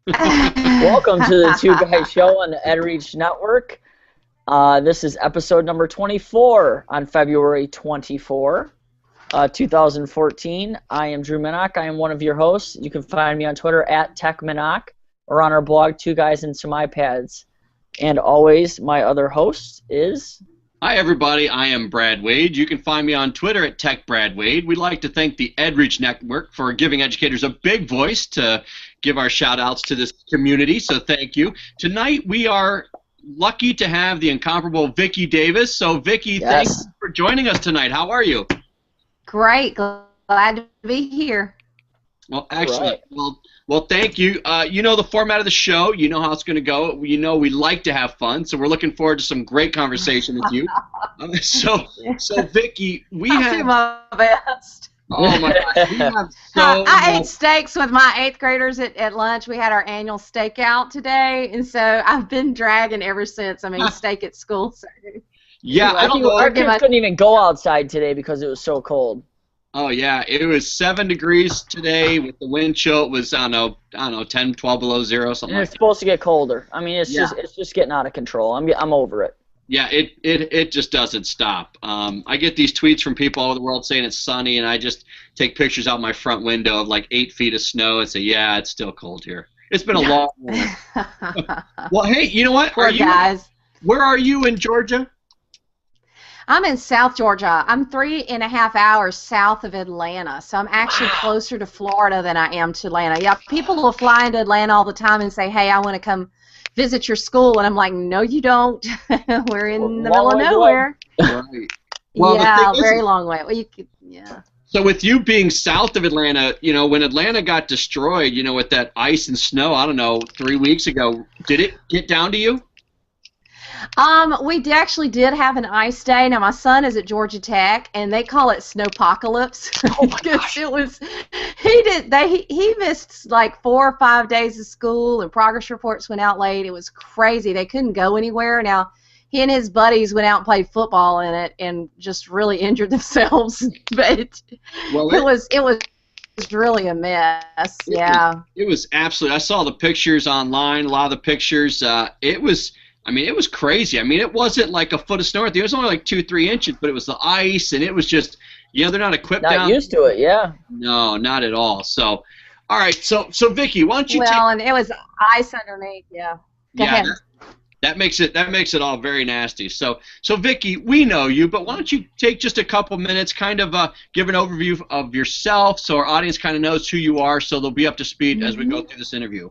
Welcome to the Two Guys Show on the EdReach Network. This is episode number 24 on February 24, 2014. I am Drew Minnock. I am one of your hosts. You can find me on Twitter at TechMinnock or on our blog, Two Guys and Some iPads. And always, my other host is... Hi, everybody. I am Brad Wade. You can find me on Twitter at TechBradWade. We'd like to thank the EdReach Network for giving educators a big voice to give our shout-outs to this community, so thank you. Tonight, we are lucky to have the incomparable Vicki Davis. So, Vicki, thanks for joining us tonight. How are you? Great. Glad to be here. Well, excellent. Right. Well, thank you. You know the format of the show. You know how it's going to go. You know we like to have fun, so we're looking forward to some great conversation with you. So, Vicki, I'll do my best. Oh my gosh, we have I ate steaks with my 8th graders at lunch. We had our annual steak out today, and so I've been dragging ever since. I mean, steak at school. So. Yeah, I don't know. Our kids couldn't even go outside today because it was so cold. Oh yeah, it was 7 degrees today with the wind chill. It was I don't know 10, 12 below zero, something like that. It's supposed to get colder. I mean, it's just getting out of control. I'm over it. Yeah, it just doesn't stop. I get these tweets from people all over the world saying it's sunny, and I just take pictures out my front window of like 8 feet of snow and say, yeah, it's still cold here. It's been a long winter. Well, hey, you know what? Poor guys. Where are you in Georgia? I'm in South Georgia. I'm 3.5 hours south of Atlanta, so I'm actually closer to Florida than I am to Atlanta. Yeah, people will fly into Atlanta all the time and say, hey, I want to come visit your school, and I'm like, no, you don't. We're in the middle of nowhere. Right. Well, yeah, very long way. Well, yeah. So with you being south of Atlanta, you know, when Atlanta got destroyed, you know, with that ice and snow, I don't know, 3 weeks ago, did it get down to you? We actually did have an ice day. Now my son is at Georgia Tech, and they call it snowpocalypse. Oh my gosh! He missed like 4 or 5 days of school, and progress reports went out late. It was crazy. They couldn't go anywhere. Now he and his buddies went out and played football in it, and just really injured themselves. But it was really a mess. It was absolutely. I saw the pictures online. A lot of the pictures. It was crazy. I mean, it wasn't like a foot of snow. It was only like 2-3 inches, but it was the ice, and it was just, you know, they're not equipped. Not used to it, yeah. No, not at all. So, all right. So Vicki, why don't you? And it was ice underneath. Yeah. Go ahead. That makes it all very nasty. So Vicki, we know you, but why don't you take just a couple minutes, kind of give an overview of yourself, so our audience kind of knows who you are, so they'll be up to speed as we go through this interview.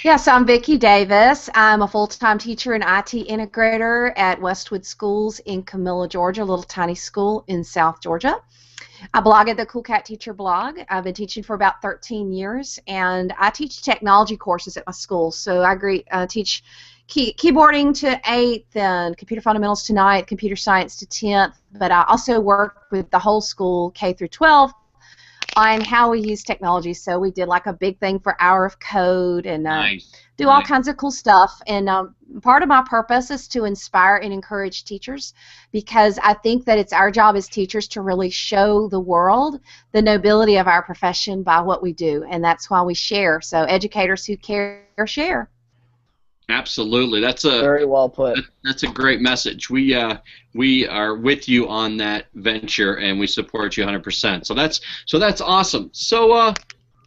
Yes, I'm Vicki Davis. I'm a full-time teacher and IT integrator at Westwood Schools in Camilla, Georgia, a little tiny school in South Georgia. I blog at the Cool Cat Teacher blog. I've been teaching for about 13 years, and I teach technology courses at my school. So I teach keyboarding to 8th and computer fundamentals to 9th, computer science to 10th, but I also work with the whole school, K through 12, on how we use technology. So we did like a big thing for Hour of Code and do all kinds of cool stuff. And part of my purpose is to inspire and encourage teachers, because I think that it's our job as teachers to really show the world the nobility of our profession by what we do, and that's why we share. So educators who care share. Absolutely, that's very well put. That's a great message. We are with you on that venture, and we support you 100%. So that's awesome. So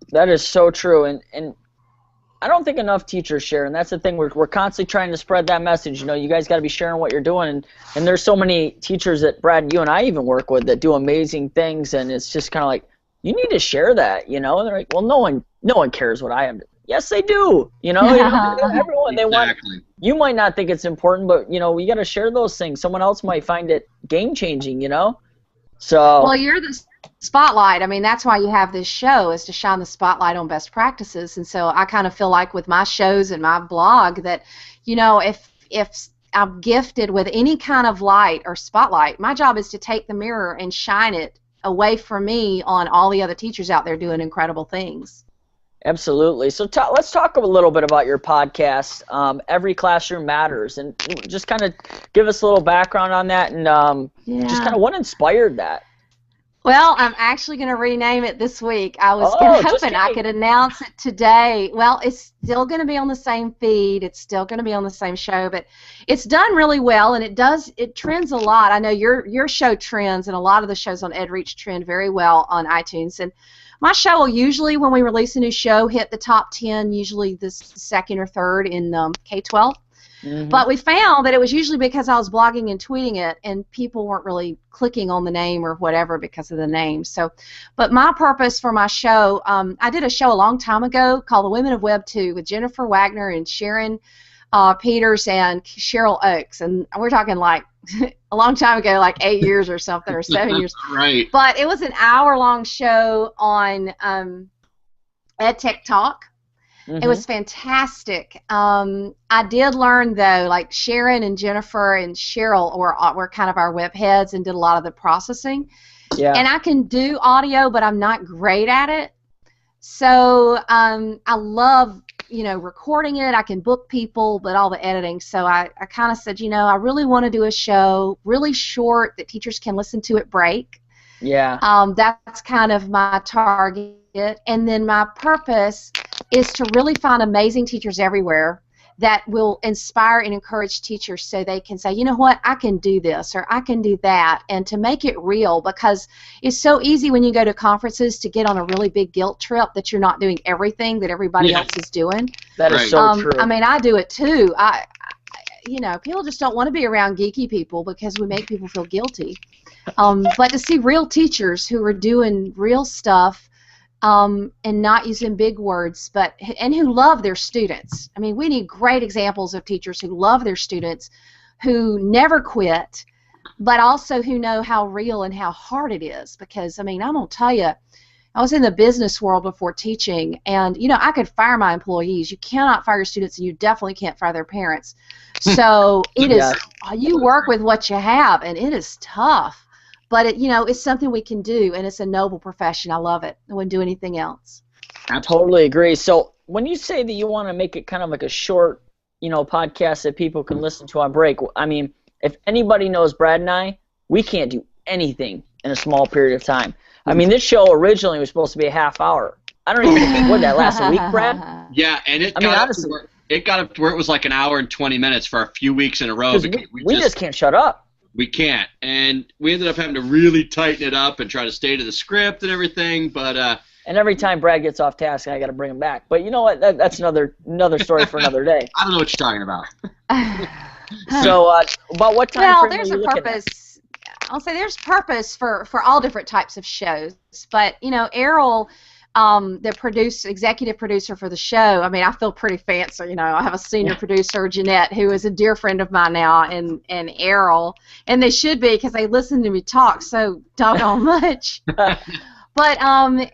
that is so true, and I don't think enough teachers share, and that's the thing. We're constantly trying to spread that message. You know, you guys got to be sharing what you're doing, and there's so many teachers that Brad, you and I even work with that do amazing things, and it's just kind of like, you need to share that, you know. And they're like, well, no one cares what I am. Yes, they do. You know, everyone, they want. You might not think it's important, but you know, we got to share those things. Someone else might find it game changing. You know, so. Well, you're the spotlight. I mean, that's why you have this show, is to shine the spotlight on best practices. And so I kind of feel like with my shows and my blog that, you know, if I'm gifted with any kind of light or spotlight, my job is to take the mirror and shine it away from me on all the other teachers out there doing incredible things. Absolutely. So let's talk a little bit about your podcast, Every Classroom Matters, and just kind of give us a little background on that, and just kind of what inspired that. Well, I'm actually going to rename it this week. I was hoping I could announce it today. Well, it's still going to be on the same feed. It's still going to be on the same show, but it's done really well, and it trends a lot. I know your show trends, and a lot of the shows on EdReach trend very well on iTunes. And my show will usually, when we release a new show, hit the top 10, usually the second or third in K-12. Mm-hmm. But we found that it was usually because I was blogging and tweeting it, and people weren't really clicking on the name or whatever because of the name. So, but my purpose for my show, I did a show a long time ago called The Women of Web 2 with Jennifer Wagner and Sharon Peters and Cheryl Oakes, and we're talking like a long time ago, like 8 years or something, or 7 years. Right. But it was an hour-long show on EdTech Talk. Mm-hmm. It was fantastic. I did learn, though, like Sharon and Jennifer and Cheryl were kind of our web heads and did a lot of the processing. Yeah. And I can do audio, but I'm not great at it. So I love, recording it. I can book people, but all the editing. So I kind of said, I really want to do a show really short that teachers can listen to at break. Yeah. That's kind of my target. And then my purpose is to really find amazing teachers everywhere that will inspire and encourage teachers so they can say, you know what, I can do this or I can do that, and to make it real, because it's so easy when you go to conferences to get on a really big guilt trip that you're not doing everything that everybody else is doing. That is so true. I mean, I do it too. People just don't want to be around geeky people because we make people feel guilty. But to see real teachers who are doing real stuff, and not using big words, and who love their students. I mean, we need great examples of teachers who love their students, who never quit, but also who know how real and how hard it is. Because, I mean, I'm going to tell you, I was in the business world before teaching, and, I could fire my employees. You cannot fire your students, and you definitely can't fire their parents. So it is, you work with what you have, and it is tough. But it's something we can do, and it's a noble profession. I love it. I wouldn't do anything else. I totally agree. So when you say that you want to make it kind of like a short, podcast that people can listen to on break, I mean, if anybody knows Brad and I, we can't do anything in a small period of time. I mean, this show originally was supposed to be a half hour. I don't even think would that last a week, Brad? Yeah, and it got up to where it was like an hour and 20 minutes for a few weeks in a row. We just can't shut up. We can't, and we ended up having to really tighten it up and try to stay to the script and everything. But and every time Brad gets off task, I got to bring him back. But you know what? That's another story for another day. I don't know what you're talking about. So, about what time? Well, there's a purpose. I'll say there's purpose for all different types of shows. But Errol, the executive producer for the show, I mean, I feel pretty fancy. I have a senior producer, Jeanette, who is a dear friend of mine now, and Errol, and they should be because they listen to me talk so doggone much. But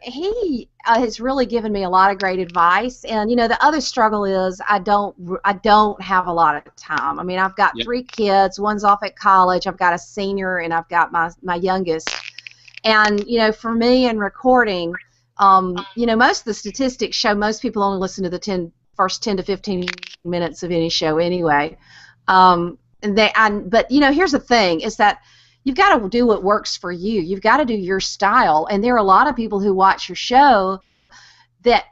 he has really given me a lot of great advice, and the other struggle is I don't have a lot of time. I mean, I've got 3 kids. One's off at college. I've got a senior, and I've got my youngest. And for me in recording, most of the statistics show most people only listen to the first 10 to 15 minutes of any show anyway. But here's the thing, is that you've got to do what works for you. You've got to do your style, and there are a lot of people who watch your show that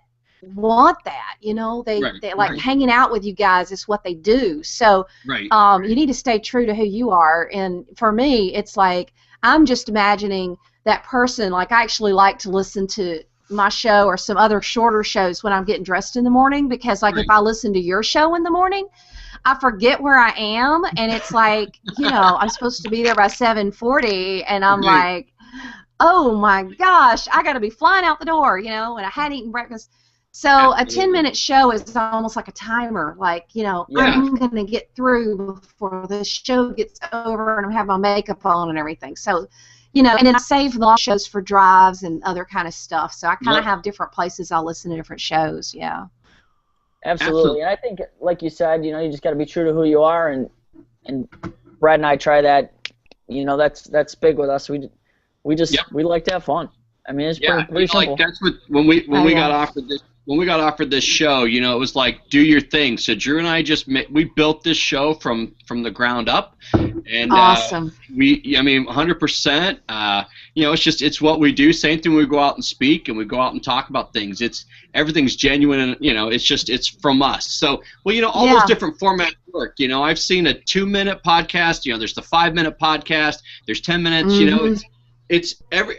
want that. They like hanging out with you guys is what they do. So you need to stay true to who you are. And for me, it's like I'm just imagining that person. Like, I actually like to listen to my show or some other shorter shows when I'm getting dressed in the morning, because if I listen to your show in the morning, I forget where I am, and it's like, I'm supposed to be there by 7:40, and I'm like, oh my gosh, I got to be flying out the door, and I hadn't eaten breakfast. So a 10-minute show is almost like a timer, like, I'm going to get through before the show gets over, and I'm having my makeup on and everything. So, and then I save long shows for drives and other kind of stuff. So I kind of have different places I'll listen to different shows. Yeah. Absolutely. And I think, like you said, you just got to be true to who you are, and Brad and I try that. That's big with us. We like to have fun. I mean, it's pretty simple. Like that's what when we got offered when we got offered this show, you know, it was like, do your thing. So Drew and I we built this show from the ground up, and awesome. I mean, 100%. You know, it's what we do. Same thing when we go out and speak and we go out and talk about things. Everything's genuine, and you know, it's from us. So, well, you know, all those different formats work. You know, I've seen a 2-minute podcast. You know, there's the 5-minute podcast. There's 10 minutes. You know,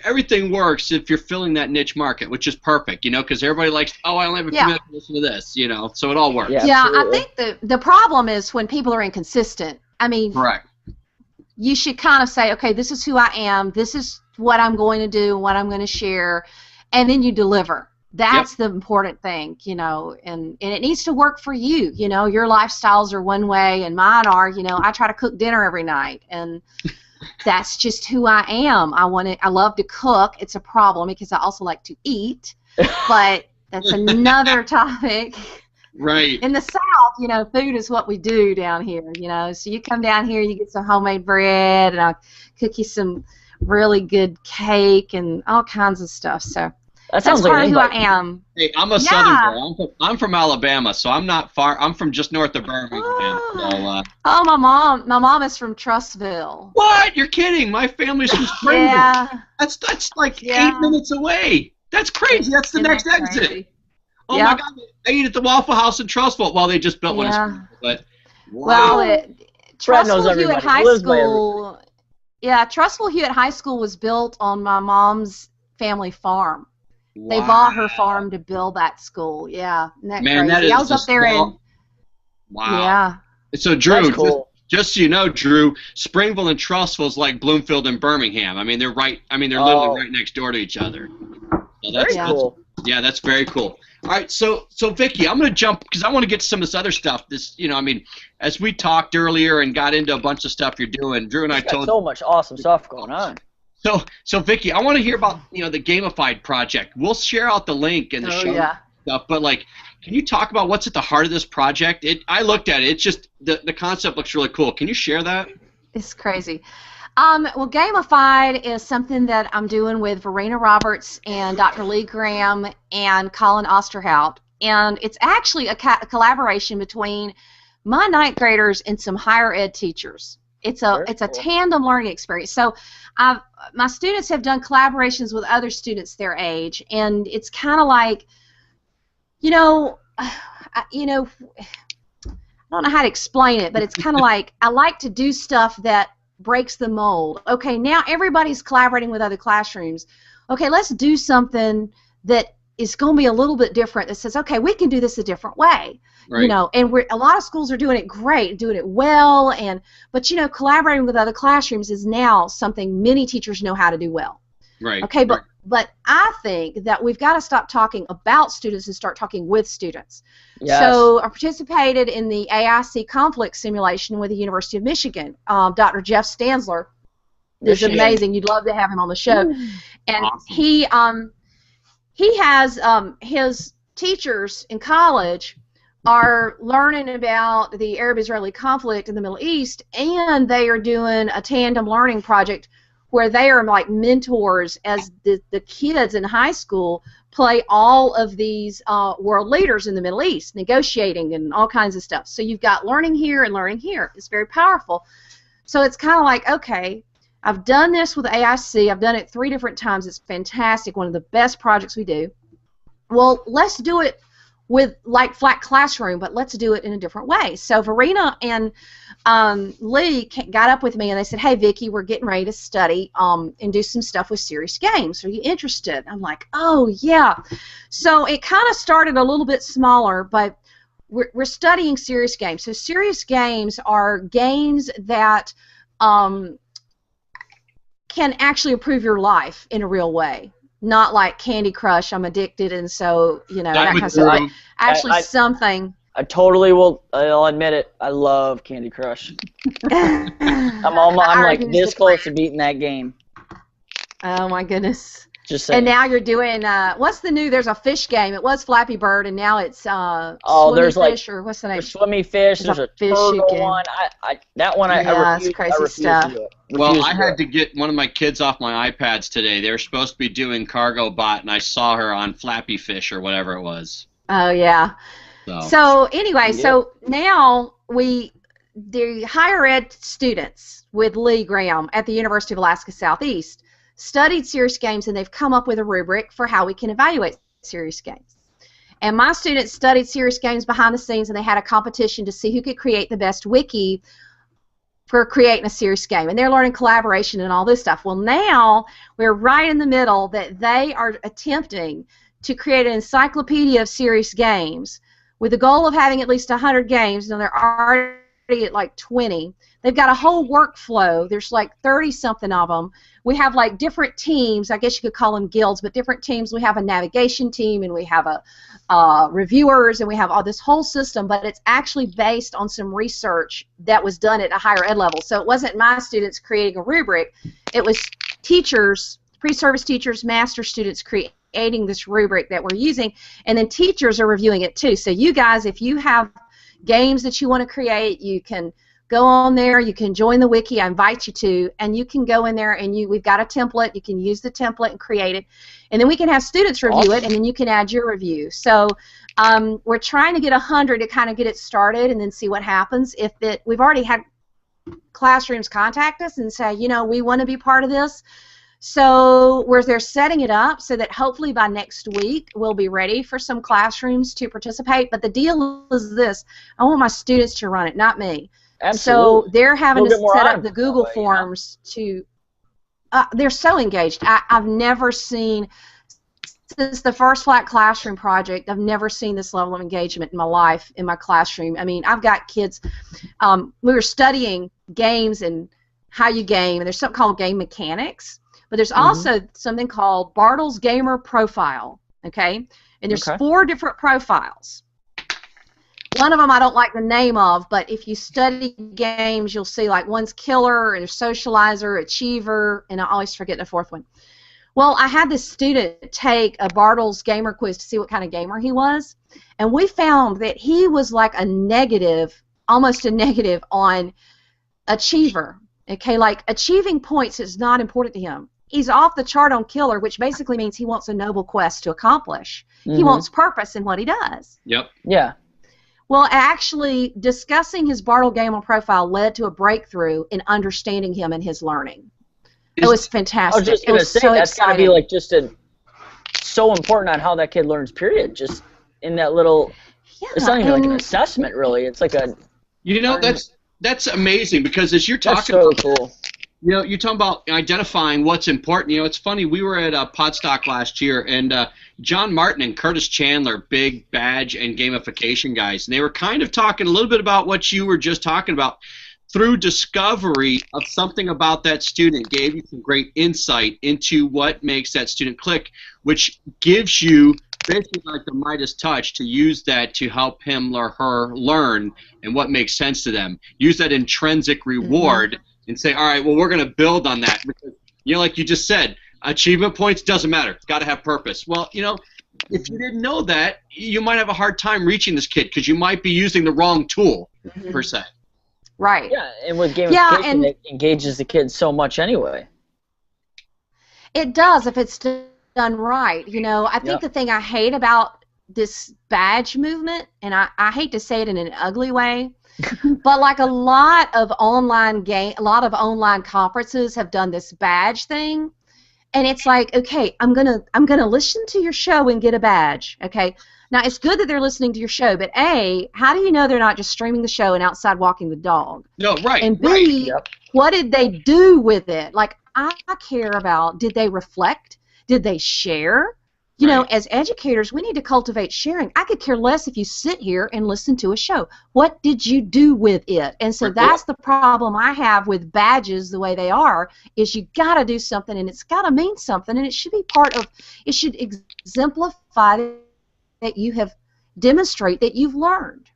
everything works if you're filling that niche market, which is perfect. You know, because everybody likes, oh, I only have a few minutes to listen to this. You know, so it all works. Yeah, I think the problem is when people are inconsistent. I mean, correct. You should kind of say, okay, this is who I am. This is what I'm going to do, what I'm going to share, and then you deliver. That's the important thing, you know, and it needs to work for you. You know, your lifestyles are one way, and mine are, you know, I try to cook dinner every night, and that's just who I am. I love to cook. It's a problem because I also like to eat, but that's another topic. Right. In the South, you know, food is what we do down here, you know. So you come down here, you get some homemade bread, and I'll cook you some really good cake and all kinds of stuff. So that sounds like who I am. Hey, I'm a Southern girl. I'm from Alabama, so I'm not far. I'm from just north of Birmingham. So, my mom is from Trussville. What? You're kidding? My family's from Springville. Yeah. That's like 8 minutes away. That's crazy. That's the next exit. Oh my God! I ate at the Waffle House in Trussville. Well, they just built one in Springville, but wow. Well, Trussville Hewitt High School. Yeah, Trussville Hewitt High School was built on my mom's family farm. Wow. They bought her farm to build that school. Yeah, isn't that crazy? That is I was up there in. Wow. Yeah. So Drew, cool. just so you know, Drew, Springville and Trussville is like Bloomfield and Birmingham. I mean, they're literally right next door to each other. So that's cool. Yeah, that's very cool. All right, so Vicki, I'm going to jump because I want to get to some of this other stuff. This, you know, I mean, as we talked earlier and got into a bunch of stuff you're doing, Drew and I told so much awesome stuff going on. So Vicki, I want to hear about, you know, the gamified project. We'll share out the link in the show stuff, but like, can you talk about what's at the heart of this project? I looked at it. It's just the concept looks really cool. Can you share that? It's crazy. Well, gamified is something that I'm doing with Verena Roberts and Dr. Lee Graham and Colin Osterhout, and it's actually a collaboration between my ninth graders and some higher ed teachers. It's a tandem learning experience. So my students have done collaborations with other students their age, and it's kind of like, I don't know how to explain it, but it's kind of like I like to do stuff that breaks the mold. Okay, now everybody's collaborating with other classrooms. Okay, let's do something that is going to be a little bit different, that says, okay, we can do this a different way. Right. You know, and a lot of schools are doing it great, doing it well, but you know, collaborating with other classrooms is now something many teachers know how to do well. Right. Okay, but I think that we've got to stop talking about students and start talking with students. Yes. So I participated in the AIC conflict simulation with the University of Michigan. Dr. Jeff Stanzler is amazing. You'd love to have him on the show. And awesome. He has his teachers in college are learning about the Arab-Israeli conflict in the Middle East, and they are doing a tandem learning project where they are like mentors as the kids in high school play all of these world leaders in the Middle East, negotiating and all kinds of stuff. So you've got learning here and learning here. It's very powerful. So it's kind of like, okay, I've done this with AIC. I've done it 3 different times. It's fantastic, one of the best projects we do. Well, let's do it with like flat classroom, but let's do it in a different way. So Verena and Lee got up with me and they said, hey, Vicki, we're getting ready to study and do some stuff with serious games. Are you interested? I'm like, oh, yeah. So it kind of started a little bit smaller, but we're studying serious games. So serious games are games that can actually improve your life in a real way. Not like Candy Crush, I'm addicted, and so, you know, that kind of stuff. Actually, something. I totally will. I'll admit it. I love Candy Crush. I'm like this close to beating that game. Oh my goodness. Just saying. And now you're doing what's the new? There's a fish game. It was Flappy Bird, and now it's Swimmy Fish, or what's the name? Swimmy Fish. There's a turtle one. That one I refuse. It's crazy stuff. Well, I had to get one of my kids off my iPads today. They were supposed to be doing Cargo Bot, and I saw her on Flappy Fish or whatever it was. Oh yeah. So, So anyway, Yep. so now the higher ed students with Lee Graham at the University of Alaska Southeast studied serious games, and they've come up with a rubric for how we can evaluate serious games. And my students studied serious games behind the scenes, and they had a competition to see who could create the best wiki for creating a serious game. And they're learning collaboration and all this stuff. Well, now we're right in the middle that they are attempting to create an encyclopedia of serious games with the goal of having at least 100 games. Now they're already at like 20. They've got a whole workflow. There's like 30-something of them. We have like different teams. I guess you could call them guilds, but different teams. We have a navigation team, and we have a reviewers, and we have all this whole system, but it's actually based on some research that was done at a higher ed level. So it wasn't my students creating a rubric. It was teachers, pre-service teachers, master students creating this rubric that we're using, and then teachers are reviewing it too. So you guys, if you have games that you want to create, you can go on there, you can join the wiki, I invite you to, and you can go in there and we've got a template, you can use the template and create it, and then we can have students review it, and then you can add your review. So we're trying to get 100 to kind of get it started and then see what happens. We've already had classrooms contact us and say, you know, we want to be part of this. So they're setting it up so that hopefully by next week we'll be ready for some classrooms to participate. But the deal is this: I want my students to run it, not me. Absolutely. So they're having to set up the Google way, Forms to. They're so engaged. I've never seen, since the first Flat Classroom project, I've never seen this level of engagement in my life in my classroom. I mean, I've got kids. We were studying games and how you game, and there's something called game mechanics. But there's also something called Bartle's Gamer Profile, okay? And there's 4 different profiles. One of them I don't like the name of, but if you study games, you'll see like one's killer, and a socializer, achiever, and I always forget the 4th one. Well, I had this student take a Bartle's Gamer quiz to see what kind of gamer he was, and we found that he was like a negative, almost a negative on achiever. Okay, like achieving points is not important to him. He's off the chart on killer, which basically means he wants a noble quest to accomplish. He wants purpose in what he does. Yep. Yeah. Well, actually, discussing his Bartle Gamer profile led to a breakthrough in understanding him and his learning. It was fantastic. I was just going to say, so that's got to be exciting. like just so important on how that kid learns, period. Just in that little, it's not even like an assessment, really. It's like a... You know, that's amazing, because as you're talking that's so cool. You know, you're talking about identifying what's important. You know, it's funny, we were at Podstock last year, and John Martin and Curtis Chandler, big badge and gamification guys, and they were kind of talking a little bit about what you were just talking about. Through discovery of something about that student, gave you some great insight into what makes that student click, which gives you basically like the Midas touch to use that to help him or her learn and what makes sense to them. Use that intrinsic reward and say, all right, well, we're going to build on that. Because, you know, like you just said, achievement points doesn't matter. It's got to have purpose. Well, you know, if you didn't know that, you might have a hard time reaching this kid because you might be using the wrong tool, per se. Right. Yeah, and with gamification, it engages the kids so much anyway. It does if it's done right. You know, I think the thing I hate about this badge movement, and I hate to say it in an ugly way, but like a lot of online conferences have done this badge thing, and it's like, okay, I'm gonna listen to your show and get a badge. Okay, now it's good that they're listening to your show, but A, how do you know they're not just streaming the show and outside walking the dog? No, right. And B, what did they do with it? Like, I care about, did they reflect? Did they share? You know, as educators, we need to cultivate sharing. I could care less if you sit here and listen to a show. What did you do with it? And so that's the problem I have with badges the way they are, is you got to do something, and it's got to mean something, and it should be part of, it should exemplify that you have, demonstrate that you've learned.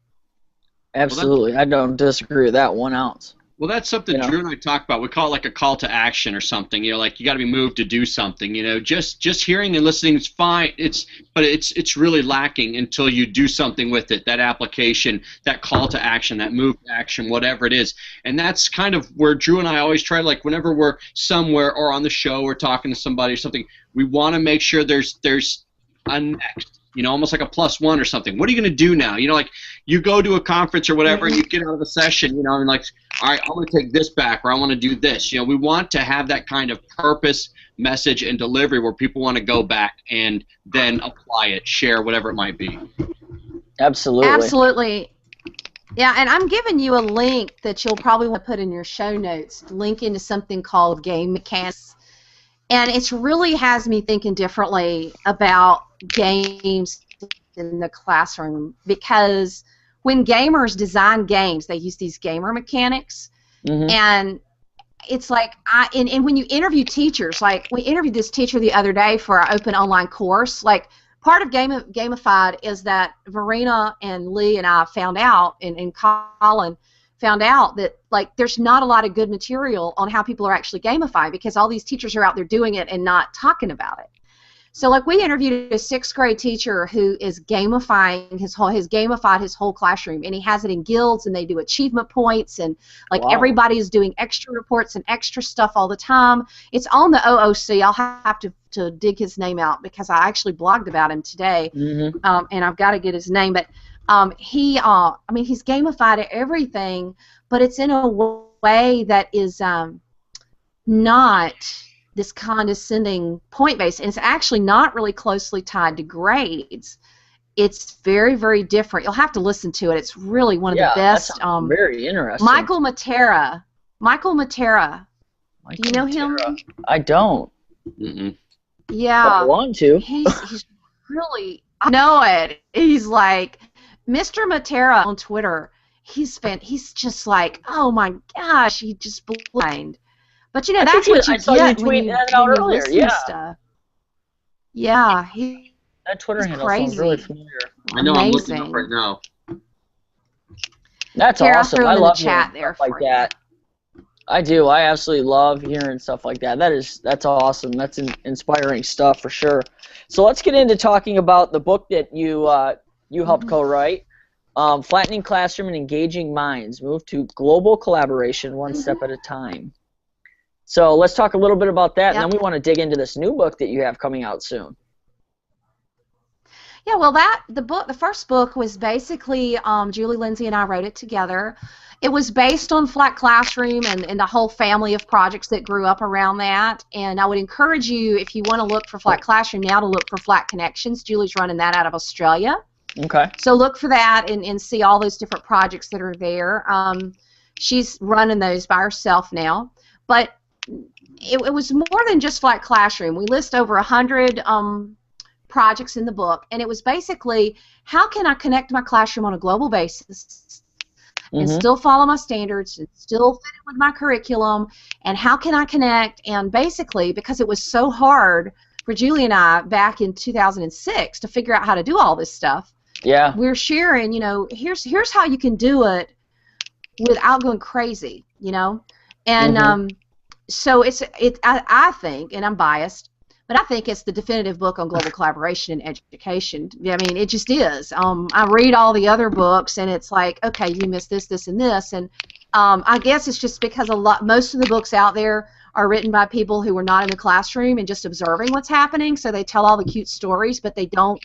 Absolutely. I don't disagree with that 1 ounce. Well, that's something Drew and I talk about. We call it like a call to action or something. You know, like you got to be moved to do something. You know, just hearing and listening is fine. But it's really lacking until you do something with it. That application, that call to action, that move to action, whatever it is. And that's kind of where Drew and I always try. Like whenever we're somewhere or on the show or talking to somebody or something, we want to make sure there's a next. You know, almost like a +1 or something. What are you going to do now? You know, like you go to a conference or whatever and you get out of a session, you know, and like, all right, I want to take this back or I want to do this. You know, we want to have that kind of purpose, message, and delivery where people want to go back and then apply it, share, whatever it might be. Absolutely. Absolutely. Yeah, and I'm giving you a link that you'll probably want to put in your show notes, link into something called game mechanics. And it really has me thinking differently about games in the classroom, because when gamers design games, they use these gamer mechanics, and it's like, and when you interview teachers, like we interviewed this teacher the other day for our open online course, like part of Gamified is that Verena and Lee and I found out, and Colin found out that like there's not a lot of good material on how people are actually gamifying, because all these teachers are out there doing it and not talking about it. So like we interviewed a 6th grade teacher who is gamifying gamified his whole classroom, and he has it in guilds, and they do achievement points, and like everybody is doing extra reports and extra stuff all the time. It's on the OOC. I'll have to dig his name out because I actually blogged about him today, and I've got to get his name, but I mean, he's gamified everything, but it's in a way that is not this condescending point-based, and it's actually not really closely tied to grades. It's very, very different. You'll have to listen to it. It's really one of the best. That's very interesting. Michael Matera. Do you know him? I don't. Yeah. But I want to. He's really, I know it. He's like, Mr. Matera on Twitter, he's just like, oh my gosh, he just blind. But you know, that's what you get when you listen to stuff. Yeah, that Twitter handle sounds really familiar. I know, I'm looking up right now. That's awesome. I love hearing stuff like that. I do. I absolutely love hearing stuff like that. That's awesome. That's inspiring stuff for sure. So let's get into talking about the book that you helped co-write, Flattening Classroom and Engaging Minds, Move to Global Collaboration One Step at a Time. So let's talk a little bit about that, and then we want to dig into this new book that you have coming out soon. Yeah, well, the first book was basically Julie, Lindsay, and I wrote it together. It was based on Flat Classroom and the whole family of projects that grew up around that. And I would encourage you, if you want to look for Flat Classroom now, to look for Flat Connections. Julie's running that out of Australia. Okay. So look for that and see all those different projects that are there. She's running those by herself now. But it was more than just Flat Classroom. We list over 100 projects in the book, and it was basically, how can I connect my classroom on a global basis and still follow my standards and still fit in with my curriculum, and how can I connect? And basically, because it was so hard for Julie and I back in 2006 to figure out how to do all this stuff, we're sharing, you know, here's how you can do it without going crazy, you know, and so I think, and I'm biased, but I think it's the definitive book on global collaboration in education. I mean, it just is. I read all the other books, and it's like, okay, you missed this, this, and this, and I guess it's just because most of the books out there are written by people who are not in the classroom and just observing what's happening. So they tell all the cute stories, but they don't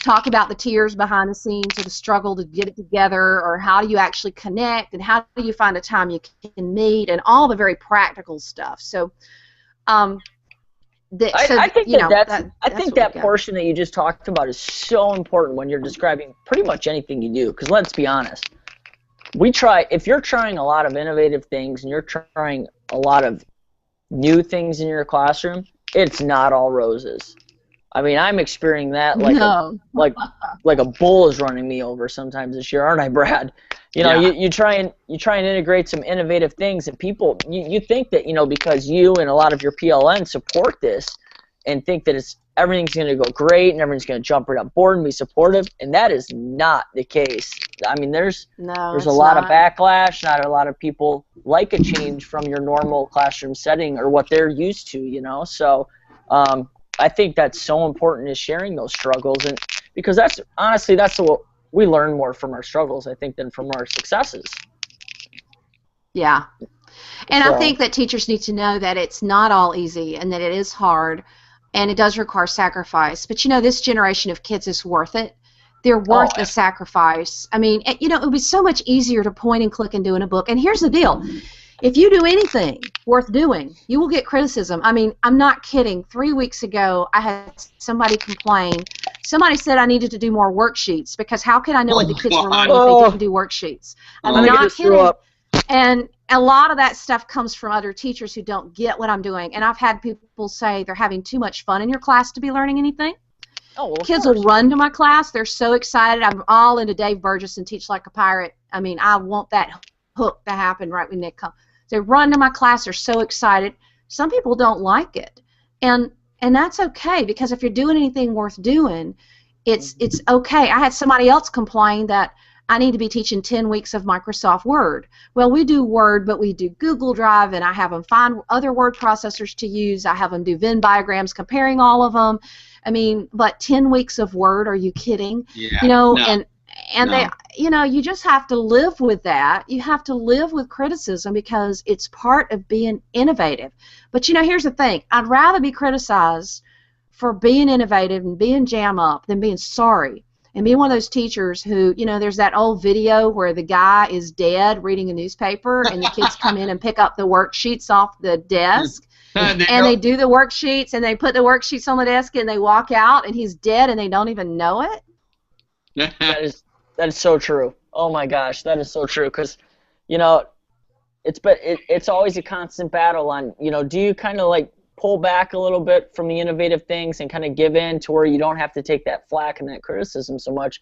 talk about the tears behind the scenes or the struggle to get it together, or how do you actually connect, and how do you find a time you can meet, and all the very practical stuff. So, I think that portion that you just talked about is so important when you're describing pretty much anything you do. Because let's be honest, if you're trying a lot of innovative things and you're trying a lot of new things in your classroom, it's not all roses. I mean, I'm experiencing that like a bull is running me over sometimes this year, aren't I, Brad? You know, you try and integrate some innovative things, and people, you think that, you know, because you and a lot of your PLN support this and think that everything's going to go great and everyone's going to jump right on board and be supportive, and that is not the case. I mean, there's a lot of backlash. Not a lot of people like a change from your normal classroom setting or what they're used to, you know. So I think that's so important, is sharing those struggles, and because that's what we learn more from our struggles, I think, than from our successes. Yeah. And I think that teachers need to know that it's not all easy and that it is hard. and it does require sacrifice. But, you know, this generation of kids is worth it. They're worth the sacrifice. I mean, you know, it would be so much easier to point and click and do in a book. And here's the deal. If you do anything worth doing, you will get criticism. I mean, I'm not kidding. 3 weeks ago, I had somebody complain. Somebody said I needed to do more worksheets because how could I know what the kids were learning if they didn't do worksheets? I'm not kidding. And a lot of that stuff comes from other teachers who don't get what I'm doing. And I've had people say they're having too much fun in your class to be learning anything. Oh, well, kids will run to my class. They're so excited. I'm all into Dave Burgess and Teach Like a Pirate. I mean, I want that hook to happen right when they come. They run to my class. They're so excited. Some people don't like it, and that's okay, because if you're doing anything worth doing, it's okay. I had somebody else complain that I need to be teaching 10 weeks of Microsoft Word. Well, we do Word, but we do Google Drive, and I have them find other word processors to use. I have them do Venn diagrams comparing all of them. I mean, but 10 weeks of Word, are you kidding? Yeah, you know, no. And they, you know, you just have to live with that. You have to live with criticism because it's part of being innovative. But, you know, here's the thing. I'd rather be criticized for being innovative and being jam up than being sorry and being one of those teachers who, you know, there's that old video where the guy is dead reading a newspaper and the kids come in and pick up the worksheets off the desk. And they do the worksheets and they put the worksheets on the desk and they walk out and he's dead and they don't even know it. That is so true. Oh my gosh, that is so true. Because, you know, it's always a constant battle on, you know, do you kind of like pull back a little bit from the innovative things and kind of give in to where you don't have to take that flack and that criticism so much,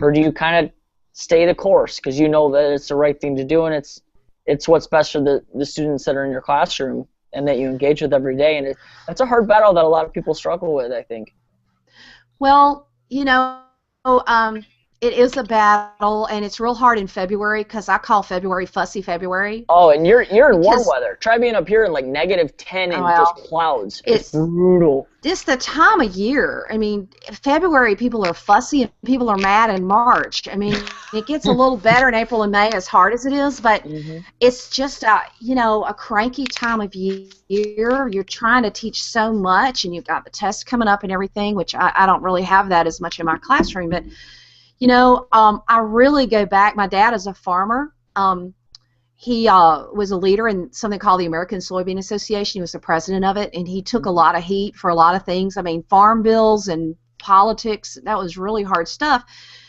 or do you kind of stay the course because you know that it's the right thing to do and it's what's best for the students that are in your classroom and that you engage with every day? And that's a hard battle that a lot of people struggle with, I think. Well, you know, it is a battle, and it's real hard in February because I call February Fussy February. Oh, and you're in warm weather. Try being up here in like -10 and just clouds. It's brutal. It's the time of year. I mean, February people are fussy and people are mad in March. I mean, it gets a little better in April and May as hard as it is, but it's just you know, a cranky time of year. You're trying to teach so much, and you've got the tests coming up and everything, which I don't really have that as much in my classroom, but you know, I really go back. My dad is a farmer. He was a leader in something called the American Soybean Association. He was the president of it, and he took a lot of heat for a lot of things. I mean, farm bills and politics, that was really hard stuff.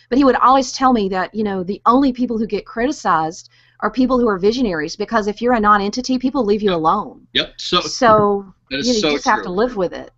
But he would always tell me that, you know, the only people who get criticized are people who are visionaries, because if you're a non-entity, people leave you alone. Yep. So that is you so just true. have to live with it.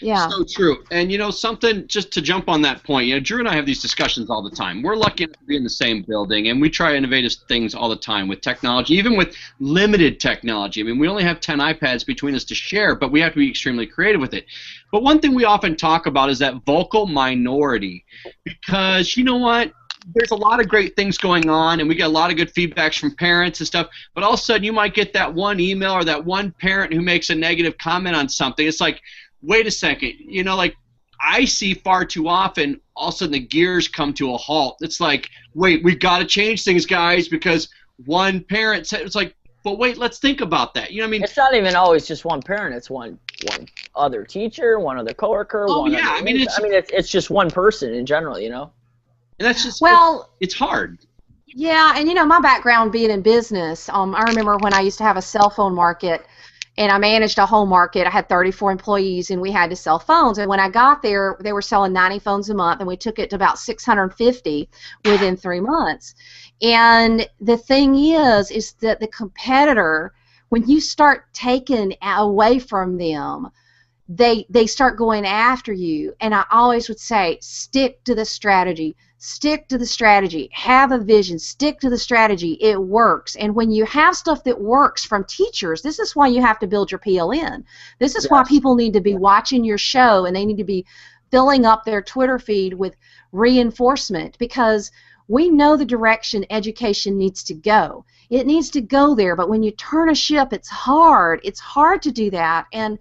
Yeah. So true. And, you know, something, just to jump on that point, you know, Drew and I have these discussions all the time. We're lucky enough to be in the same building, and we try innovative things all the time with technology, even with limited technology. I mean, we only have 10 iPads between us to share, but we have to be extremely creative with it. But one thing we often talk about is that vocal minority, because, you know what? There's a lot of great things going on, and we get a lot of good feedbacks from parents and stuff, but all of a sudden you might get that one email or that one parent who makes a negative comment on something. It's like, wait a second, you know, like I see far too often, all of a sudden the gears come to a halt. It's like, wait, we've got to change things, guys, because one parent said, it's like, but wait, let's think about that. You know what I mean? It's not even always just one parent. It's one other teacher, one other coworker. Oh, yeah. I mean, it's just one person in general, you know? And that's just, well, it's hard. Yeah, and you know, my background being in business, I remember when I used to have a cell phone market, and I managed a whole market. I had 34 employees, and we had to sell phones. And when I got there, they were selling 90 phones a month, and we took it to about 650 within 3 months. And the thing is that the competitor, when you start taking away from them, they start going after you. And I always would say, stick to the strategy. Stick to the strategy. Have a vision. Stick to the strategy. It works. And when you have stuff that works from teachers, this is why you have to build your PLN. This is why people need to be watching your show, and they need to be filling up their Twitter feed with reinforcement, because we know the direction education needs to go. It needs to go there, but when you turn a ship, it's hard. It's hard to do that. And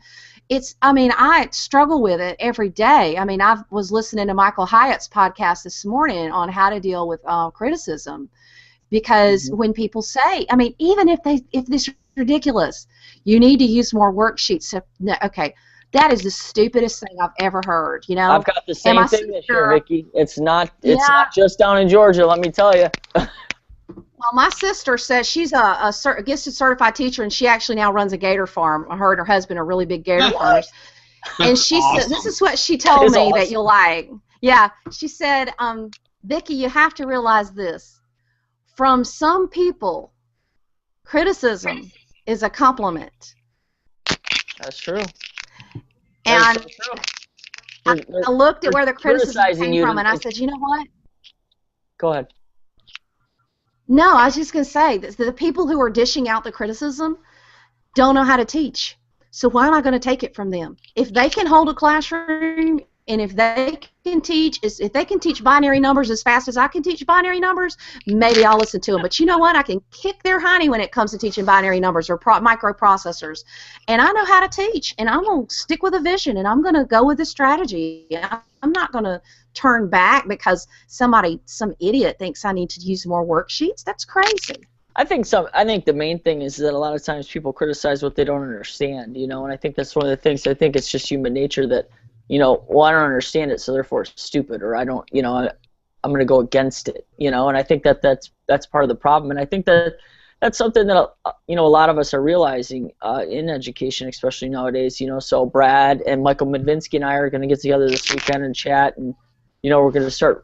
I mean, I struggle with it every day. I mean, I was listening to Michael Hyatt's podcast this morning on how to deal with criticism, because when people say, I mean, even if this is ridiculous, you need to use more worksheets. Okay, That is the stupidest thing I've ever heard, you know? I've got the same my thing this year, sister, Vicki. It's not yeah, just down in Georgia, let me tell you. well, my sister says she's a gifted certified teacher, and she actually now runs a gator farm. Her and her husband are really big gator farmers. And That's she said, awesome. this is what she That told is me that awesome. you'll like. Yeah, she said, Vicki, you have to realize this. From some people, criticism is a compliment. That's true. And That's so true. I looked at where the criticism criticizing came you from, to- and I said, you know what? Go ahead. No, I was just going to say that the people who are dishing out the criticism don't know how to teach. So why am I going to take it from them? If they can hold a classroom and if they can teach binary numbers as fast as I can teach binary numbers, maybe I'll listen to them. But you know what? I can kick their hiney when it comes to teaching binary numbers or microprocessors. And I know how to teach, and I'm going to stick with a vision, and I'm going to go with a strategy. I'm not going to turn back because some idiot thinks I need to use more worksheets. That's crazy. I think the main thing is that a lot of times people criticize what they don't understand, you know, and I think that's one of the things. I think it's just human nature that, you know, well, I don't understand it, so therefore it's stupid, or I don't, you know, I'm going to go against it, you know, and I think that's part of the problem, and I think that's something that, you know, a lot of us are realizing in education, especially nowadays, you know. So Brad and Michael Medvinsky and I are going to get together this weekend and chat, and, you know, we're going to start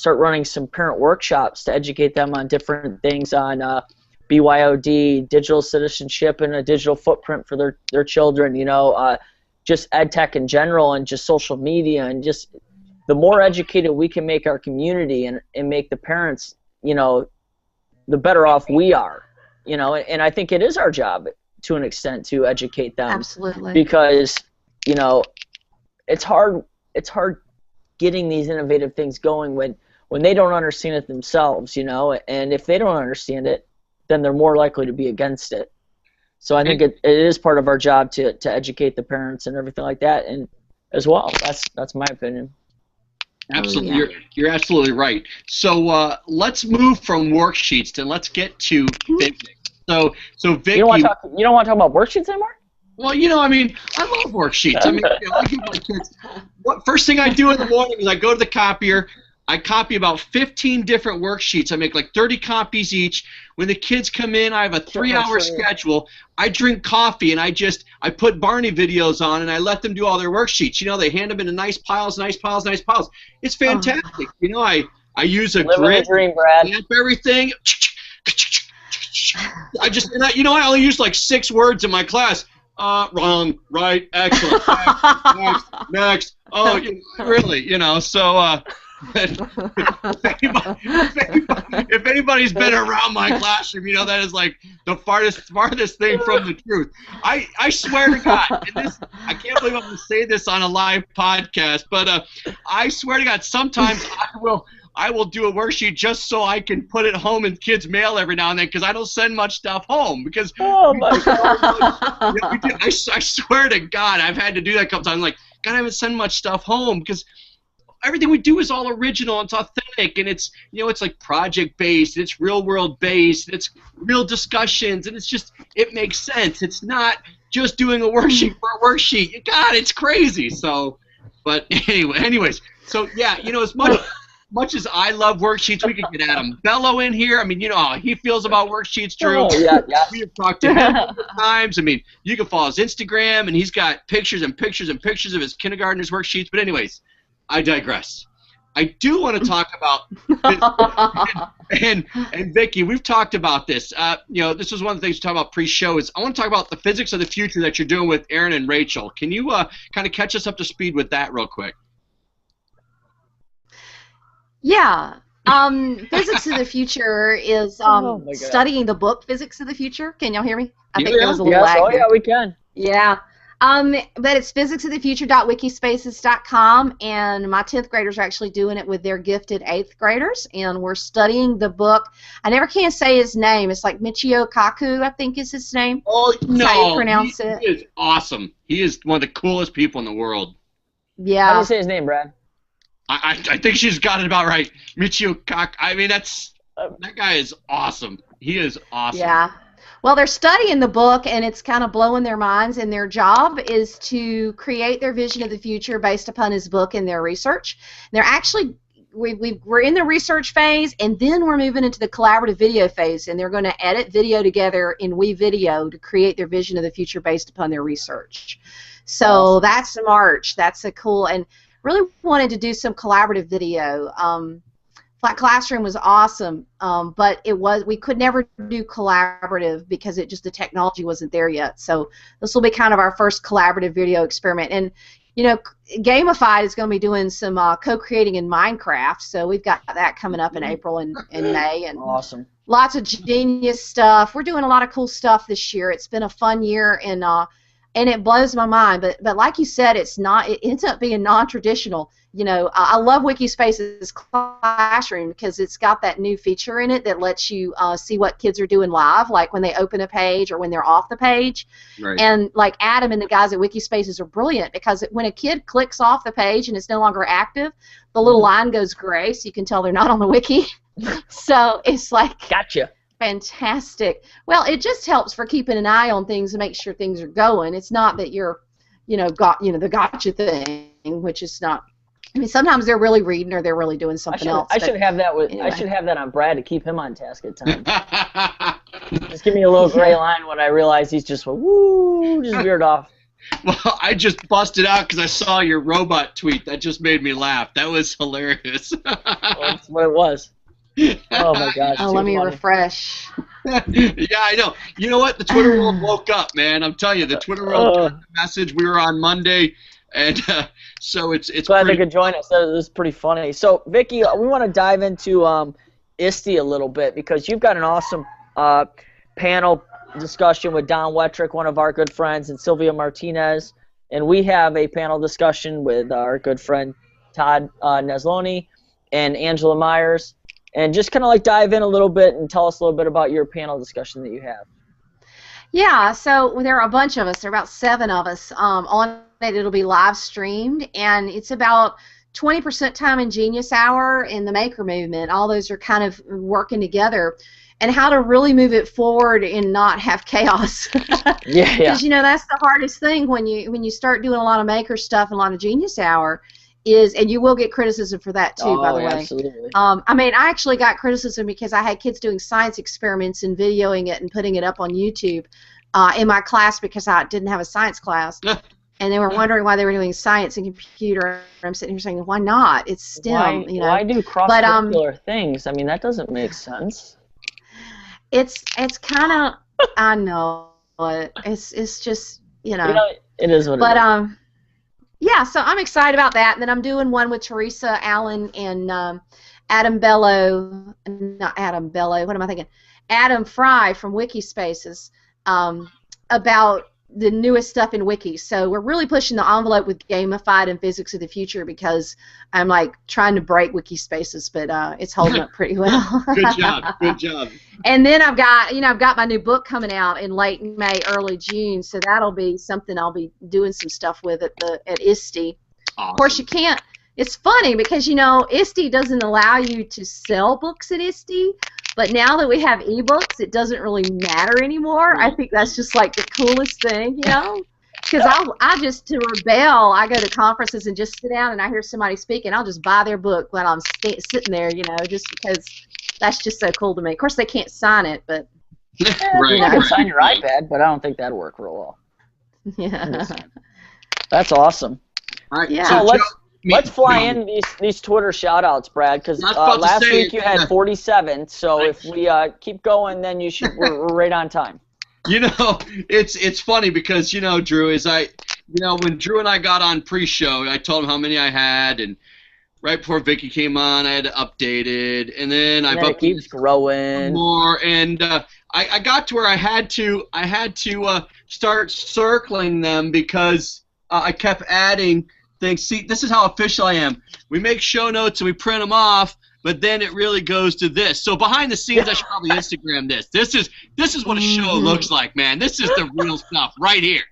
running some parent workshops to educate them on different things on BYOD, digital citizenship, and a digital footprint for their children, you know, just ed tech in general, and just social media, and just the more educated we can make our community and make the parents, you know, the better off we are, you know, and I think it is our job to an extent to educate them. Absolutely. Because, you know, it's hard getting these innovative things going when they don't understand it themselves, you know, and if they don't understand it, then they're more likely to be against it. So I think it is part of our job to educate the parents and everything like that, and as well. That's my opinion. Absolutely, yeah. you're absolutely right. So let's move from worksheets and let's get to physics. So Vicki, You don't want to talk about worksheets anymore? well, you know, I mean, I love worksheets. I mean, you know, I give my kids. First thing I do in the morning is I go to the copier. I copy about 15 different worksheets. I make like 30 copies each. When the kids come in, I have a 3-hour schedule. I drink coffee, and I put Barney videos on, and I let them do all their worksheets. You know, they hand them into nice piles, nice piles, nice piles. It's fantastic. You know, I use a Living grid, the dream, Brad. stamp everything. I only use like 6 words in my class. Wrong, right, excellent, next. Oh, really, you know, so if anybody's been around my classroom, you know that is like the farthest thing from the truth. I swear to God, and this, I can't believe I'm going to say this on a live podcast, but I swear to God, sometimes I will do a worksheet just so I can put it home in kids' mail every now and then, because I don't send much stuff home. Because Oh my God. I swear to God, I've had to do that a couple times. I'm like, God, I haven't sent much stuff home because everything we do is all original, it's authentic, and it's, you know, it's like project based, it's real world based, it's real discussions, and it makes sense. It's not just doing a worksheet for a worksheet. God, it's crazy. So, but anyways, so yeah, you know, as much as I love worksheets, we could get Adam Bello in here. I mean, you know how he feels about worksheets, Drew. Oh, yeah. We have talked to him many times. I mean, you can follow his Instagram, and he's got pictures and pictures and pictures of his kindergartners' worksheets. But anyways, I digress. I do want to talk about and Vicki, we've talked about this. You know, this was one of the things we talked about pre-show. Is I want to talk about the physics of the future that you're doing with Aaron and Rachel. Can you kind of catch us up to speed with that real quick? Yeah. Physics of the Future is Oh my God. studying the book Physics of the Future. Can y'all hear me? I think Yeah. there was a little Yes, lag oh there. yeah, we can. Yeah. But it's physicsofthefuture.wikispaces.com, and my 10th graders are actually doing it with their gifted 8th graders, and we're studying the book. I never can say his name. It's like Michio Kaku, I think is his name. Oh, no. That's how you pronounce it. He is awesome. He is one of the coolest people in the world. How do Yeah. you say his name, Brad? I think she's got it about right. Michio Kaku. I mean, that guy is awesome. He is awesome. Yeah. Well, they're studying the book, and it's kind of blowing their minds, and their job is to create their vision of the future based upon his book and their research. And they're actually, we're in the research phase, and then we're moving into the collaborative video phase, and they're going to edit video together in WeVideo to create their vision of the future based upon their research. So awesome. That's March. That's a cool, and really wanted to do some collaborative video. Flat Classroom was awesome, but we could never do collaborative because the technology wasn't there yet. So this will be kind of our first collaborative video experiment. And you know, Gamified is going to be doing some co-creating in Minecraft. So we've got that coming up in April and May, and awesome. Lots of genius stuff. We're doing a lot of cool stuff this year. It's been a fun year, and it blows my mind. But like you said, it ends up being non-traditional. You know, I love Wikispace's Classroom because it's got that new feature in it that lets you see what kids are doing live, like when they open a page or when they're off the page. Right. And like Adam and the guys at Wikispaces are brilliant because when a kid clicks off the page and it's no longer active, the little line goes gray, so you can tell they're not on the wiki. So it's like gotcha. Fantastic. Well, it just helps for keeping an eye on things and make sure things are going. It's not that you're, the gotcha thing, which is not. I mean, sometimes they're really reading or they're really doing something else. I should have that I should have that on Brad to keep him on task at times. Just give me a little gray line when I realize he's just just veered off. Well, I just busted out because I saw your robot tweet. That just made me laugh. That was hilarious. Well, that's what it was. Oh my gosh. Oh, let me refresh. Yeah, I know. You know what? The Twitter world woke up, man. I'm telling you, the Twitter world got the message. We were on Monday, and so it's glad they could join us. That was pretty funny. So, Vicki, we want to dive into ISTE a little bit because you've got an awesome panel discussion with Don Wettrick, one of our good friends, and Sylvia Martinez, and we have a panel discussion with our good friend Todd Nesloni and Angela Myers. And just kind of like dive in a little bit and tell us a little bit about your panel discussion that you have. Yeah, so there are a bunch of us. There are about 7 of us on it. It'll be live streamed, and it's about 20% time in Genius Hour and the Maker Movement. All those are kind of working together, and how to really move it forward and not have chaos. Yeah. Because that's the hardest thing when you start doing a lot of Maker stuff and a lot of Genius Hour. And you will get criticism for that too, by the way. Absolutely. I mean, I actually got criticism because I had kids doing science experiments and videoing it and putting it up on YouTube in my class because I didn't have a science class. And they were wondering why they were doing science and computer. And I'm sitting here saying, why not? It's STEM, Why do cross-curricular things? I mean, that doesn't make sense. It's kind of, I know, it's just, it is what it is. Yeah, so I'm excited about that. And then I'm doing one with Teresa Allen and Adam Bello, not Adam Bello, what am I thinking? Adam Fry from Wikispaces about the newest stuff in Wiki. So we're really pushing the envelope with Gamified and Physics of the Future because I'm like trying to break Wikispaces, but it's holding up pretty well. Good job. And then I've got my new book coming out in late May, early June, so that'll be something I'll be doing some stuff with at ISTE. Awesome. Of course, you can't. It's funny because ISTE doesn't allow you to sell books at ISTE, but now that we have ebooks, it doesn't really matter anymore. I think that's just like the coolest thing, Because I just, to rebel, I go to conferences and just sit down and I hear somebody speak and I'll just buy their book while I'm sitting there, just because that's just so cool to me. Of course, they can't sign it, but... Right, you can sign your iPad, but I don't think that'll work real well. Yeah. That's awesome. All right, yeah. So let's fly in these Twitter shout-outs, Brad, because last week you had 47, so if we keep going, then we're right on time. It's funny because, Drew, when Drew and I got on pre-show, I told him how many I had, and right before Vicki came on, I had updated, and then it keeps growing more, and I got to where I had to start circling them because I kept adding things. See, this is how official I am. We make show notes and we print them off, but then it really goes to this. So behind the scenes, I should probably Instagram this. This is what a show looks like, man. This is the real stuff right here.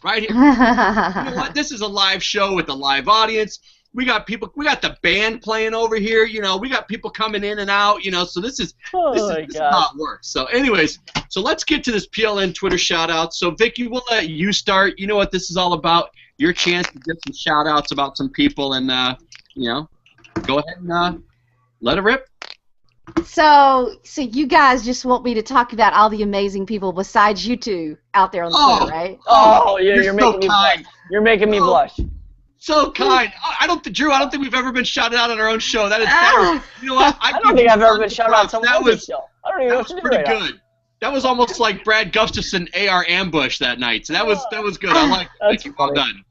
Right here. You know what? This is a live show with a live audience. We got people. We got the band playing over here. You know, we got people coming in and out. You know, so this is how it works. So, anyways, so let's get to this PLN Twitter shout out. So, Vicki, we'll let you start. You know what this is all about. Your chance to get some shout outs about some people, and you know, go ahead and let it rip. So you guys just want me to talk about all the amazing people besides you two out there on the Twitter, right? Oh, yeah, you're so making me kind. blush. You're making me blush. So kind. Drew, I don't think we've ever been shouted out on our own show. That is, you know what? I don't think I've ever been shouted out on someone else's show. I don't even know what to do pretty right good. Now. That was almost like Brad Gustafson AR ambush that night. So that was good. I like it. Well done.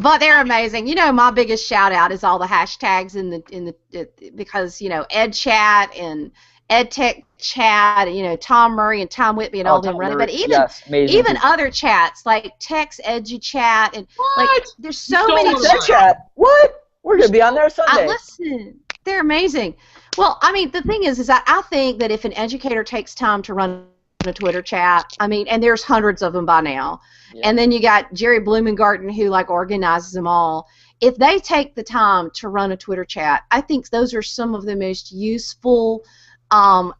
But they're amazing. You know, my biggest shout out is all the hashtags in the because you know EdChat and EdTech Chat, you know Tom Murray and Tom Whitby and all them running. But even other chats like Text EduChat and like there's so many. Chat. What? We're gonna be on there Sunday. Listen, they're amazing. Well, I mean, the thing is that I think that if an educator takes time to run a Twitter chat, I mean, and there's hundreds of them by now. Yeah. And then you got Jerry Blumengarten who like organizes them all. If they take the time to run a Twitter chat, I think those are some of the most useful,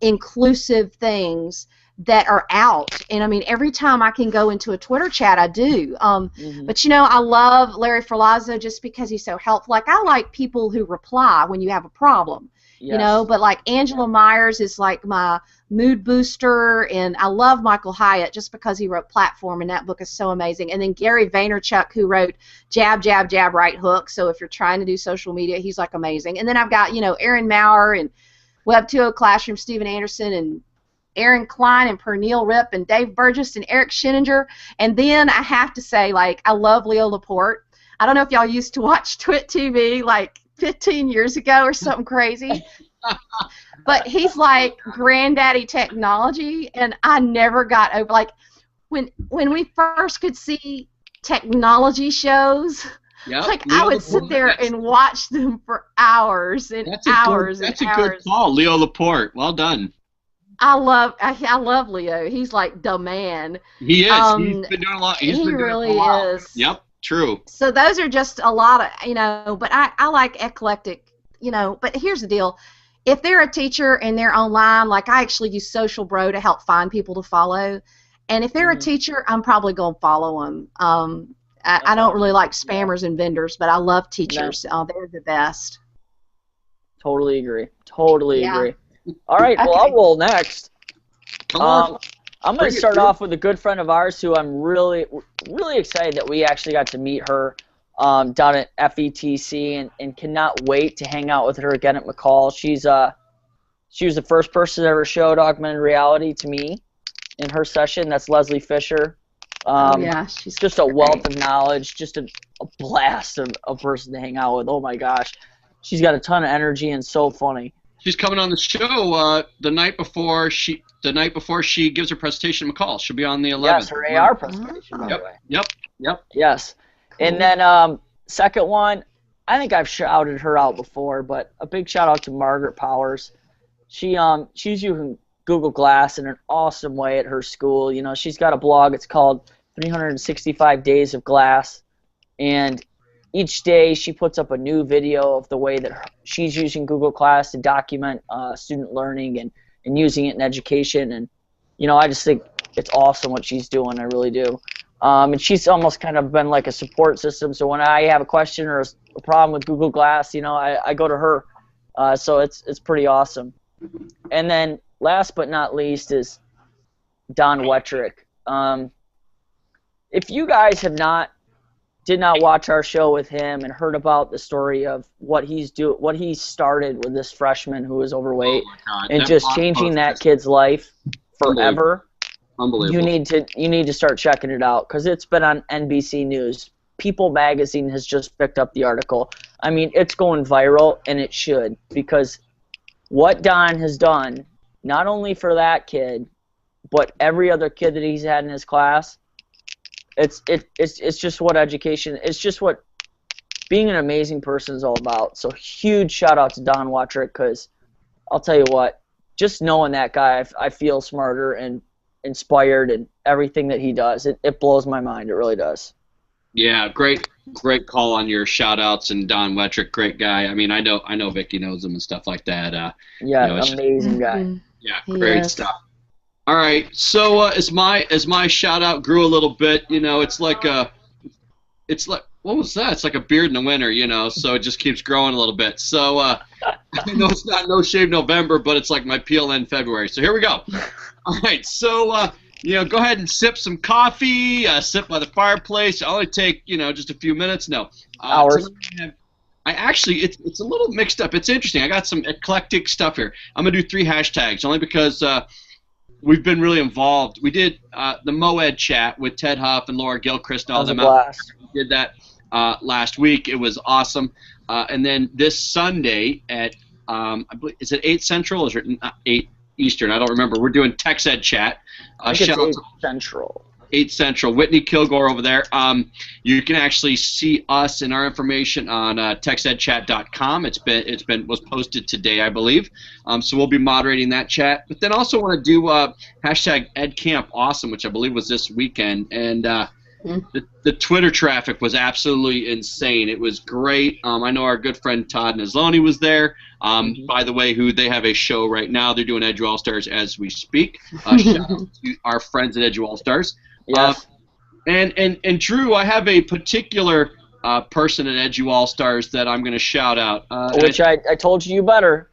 inclusive things that are out. And I mean, every time I can go into a Twitter chat, I do. But you know, I love Larry Ferlazzo just because he's so helpful. Like I like people who reply when you have a problem. Yes. You know, but like Angela Myers is like my mood booster, and I love Michael Hyatt just because he wrote Platform, and that book is so amazing. And then Gary Vaynerchuk, who wrote Jab, Jab, Jab, Right Hook. So if you're trying to do social media, he's like amazing. And then I've got, you know, Aaron Maurer and Web 2.0 Classroom, Stephen Anderson, and Aaron Klein and Pernille Rip and Dave Burgess and Eric Scheninger. And then I have to say, like, I love Leo Laporte. I don't know if y'all used to watch Twit TV like 15 years ago or something crazy. But he's like granddaddy technology, and I never got over, like, when we first could see technology shows, like Leo I would sit there and watch them for hours and hours and hours. That's a good call, Leo Laporte. Well done. I love Leo. He's like the man. He is. He's been doing a lot. He really is. Yep. True. So those are just a lot of, you know, but I like eclectic, you know, but here's the deal. If they're a teacher and they're online, like I actually use Social Bro to help find people to follow. And if they're a teacher, I'm probably going to follow them. I don't really like spammers and vendors, but I love teachers. They're the best. Totally agree. Totally agree. All right, well, I'll roll next. Come on. I'm going to start off with a good friend of ours who I'm really, really excited that we actually got to meet her down at FETC and cannot wait to hang out with her again at McCall. She was the first person that ever showed augmented reality to me in her session. That's Leslie Fisher. She's just a wealth of knowledge, just a blast of a person to hang out with. Oh my gosh. She's got a ton of energy and so funny. She's coming on the show the night before she gives her presentation at McCall. She'll be on the 11th. Yes, her AR presentation, by the way. Yep. Yes. Cool. And then second one, I think I've shouted her out before, but a big shout out to Margaret Powers. She's using Google Glass in an awesome way at her school. You know, she's got a blog. It's called 365 Days of Glass, and each day she puts up a new video of the way that she's using Google Class to document student learning and using it in education. And, you know, I just think it's awesome what she's doing. I really do. And she's almost kind of been like a support system. So when I have a question or a problem with Google Glass, you know, I go to her. So it's pretty awesome. And then last but not least is Don Wettrick. If you guys did not watch our show with him and heard about the story of what he started with this freshman who was overweight and just changing that kid's life forever. Unbelievable. You need to start checking it out because it's been on NBC News. People Magazine has just picked up the article. I mean, it's going viral, and it should, because what Don has done, not only for that kid, but every other kid that he's had in his class, it's just what education, it's just what being an amazing person is all about. So huge shout out to Don Wettrick, because I'll tell you what, just knowing that guy, I feel smarter and inspired, and everything that he does, it blows my mind. It really does. Yeah, great call on your shout outs, and Don Wettrick, great guy. I mean, I know Vicki knows him and stuff like that. Yeah, It's just, amazing guy. yeah, great Yes. stuff. All right, so as my shout out grew a little bit, it's like what was that? It's like a beard in the winter, so it just keeps growing a little bit. So I know it's not No Shave November, but it's like my PLN February. So here we go. All right, so go ahead and sip some coffee, sit by the fireplace. It'll only take just a few minutes. No, Hours. I actually it's a little mixed up. It's interesting. I got some eclectic stuff here. I'm gonna do 3 hashtags only because we've been really involved. We did the MoEd chat with Ted Huff and Laura Gilchrist and all That was a them out. blast. We did that last week. It was awesome. And then this Sunday at I believe is it 8 Central or is it 8 Eastern? I don't remember. We're doing TextEd chat. I think Shout it's out 8 to Central. 8 Central. Whitney Kilgore over there. You can actually see us and our information on textedchat.com. Was posted today, I believe. So we'll be moderating that chat. But then also want to do hashtag #EdCampAwesome, which I believe was this weekend. And the Twitter traffic was absolutely insane. It was great. I know our good friend Todd Nazloni was there. By the way, they have a show right now. They're doing Edu All Stars as we speak. Shout out to our friends at Edu All Stars. Yes. And Drew, I have a particular person at Edu All Stars that I'm going to shout out. Which I told you better.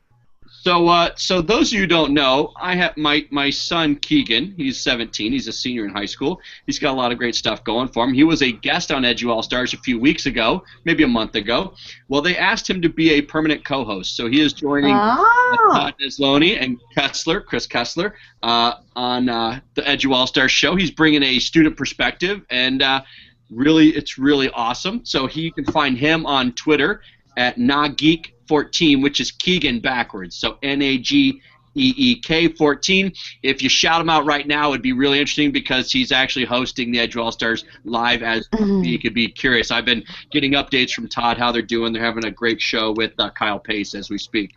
So those of you who don't know, I have my son Keegan. He's 17. He's a senior in high school. He's got a lot of great stuff going for him. He was a guest on Edu All Stars a few weeks ago, maybe a month ago. Well, they asked him to be a permanent co-host, so he is joining Todd Nazloni and Chris Kessler, on the Edu All Stars show. He's bringing a student perspective, and it's really awesome. So you can find him on Twitter at Nageek14, which is Keegan backwards. So Nageek 14. If you shout him out right now, it'd be really interesting because he's actually hosting the Edu All Stars live as you could be curious. I've been getting updates from Todd how they're doing. They're having a great show with Kyle Pace as we speak.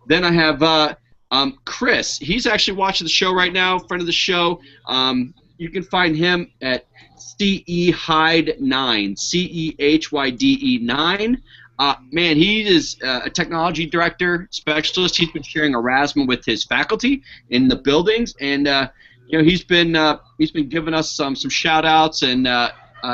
Then I have Chris. He's actually watching the show right now, friend of the show. You can find him at CEHYDE9, CEHYDE9. Man, he is a technology director specialist. He's been sharing Erasmus with his faculty in the buildings, and he's been giving us some shout outs, and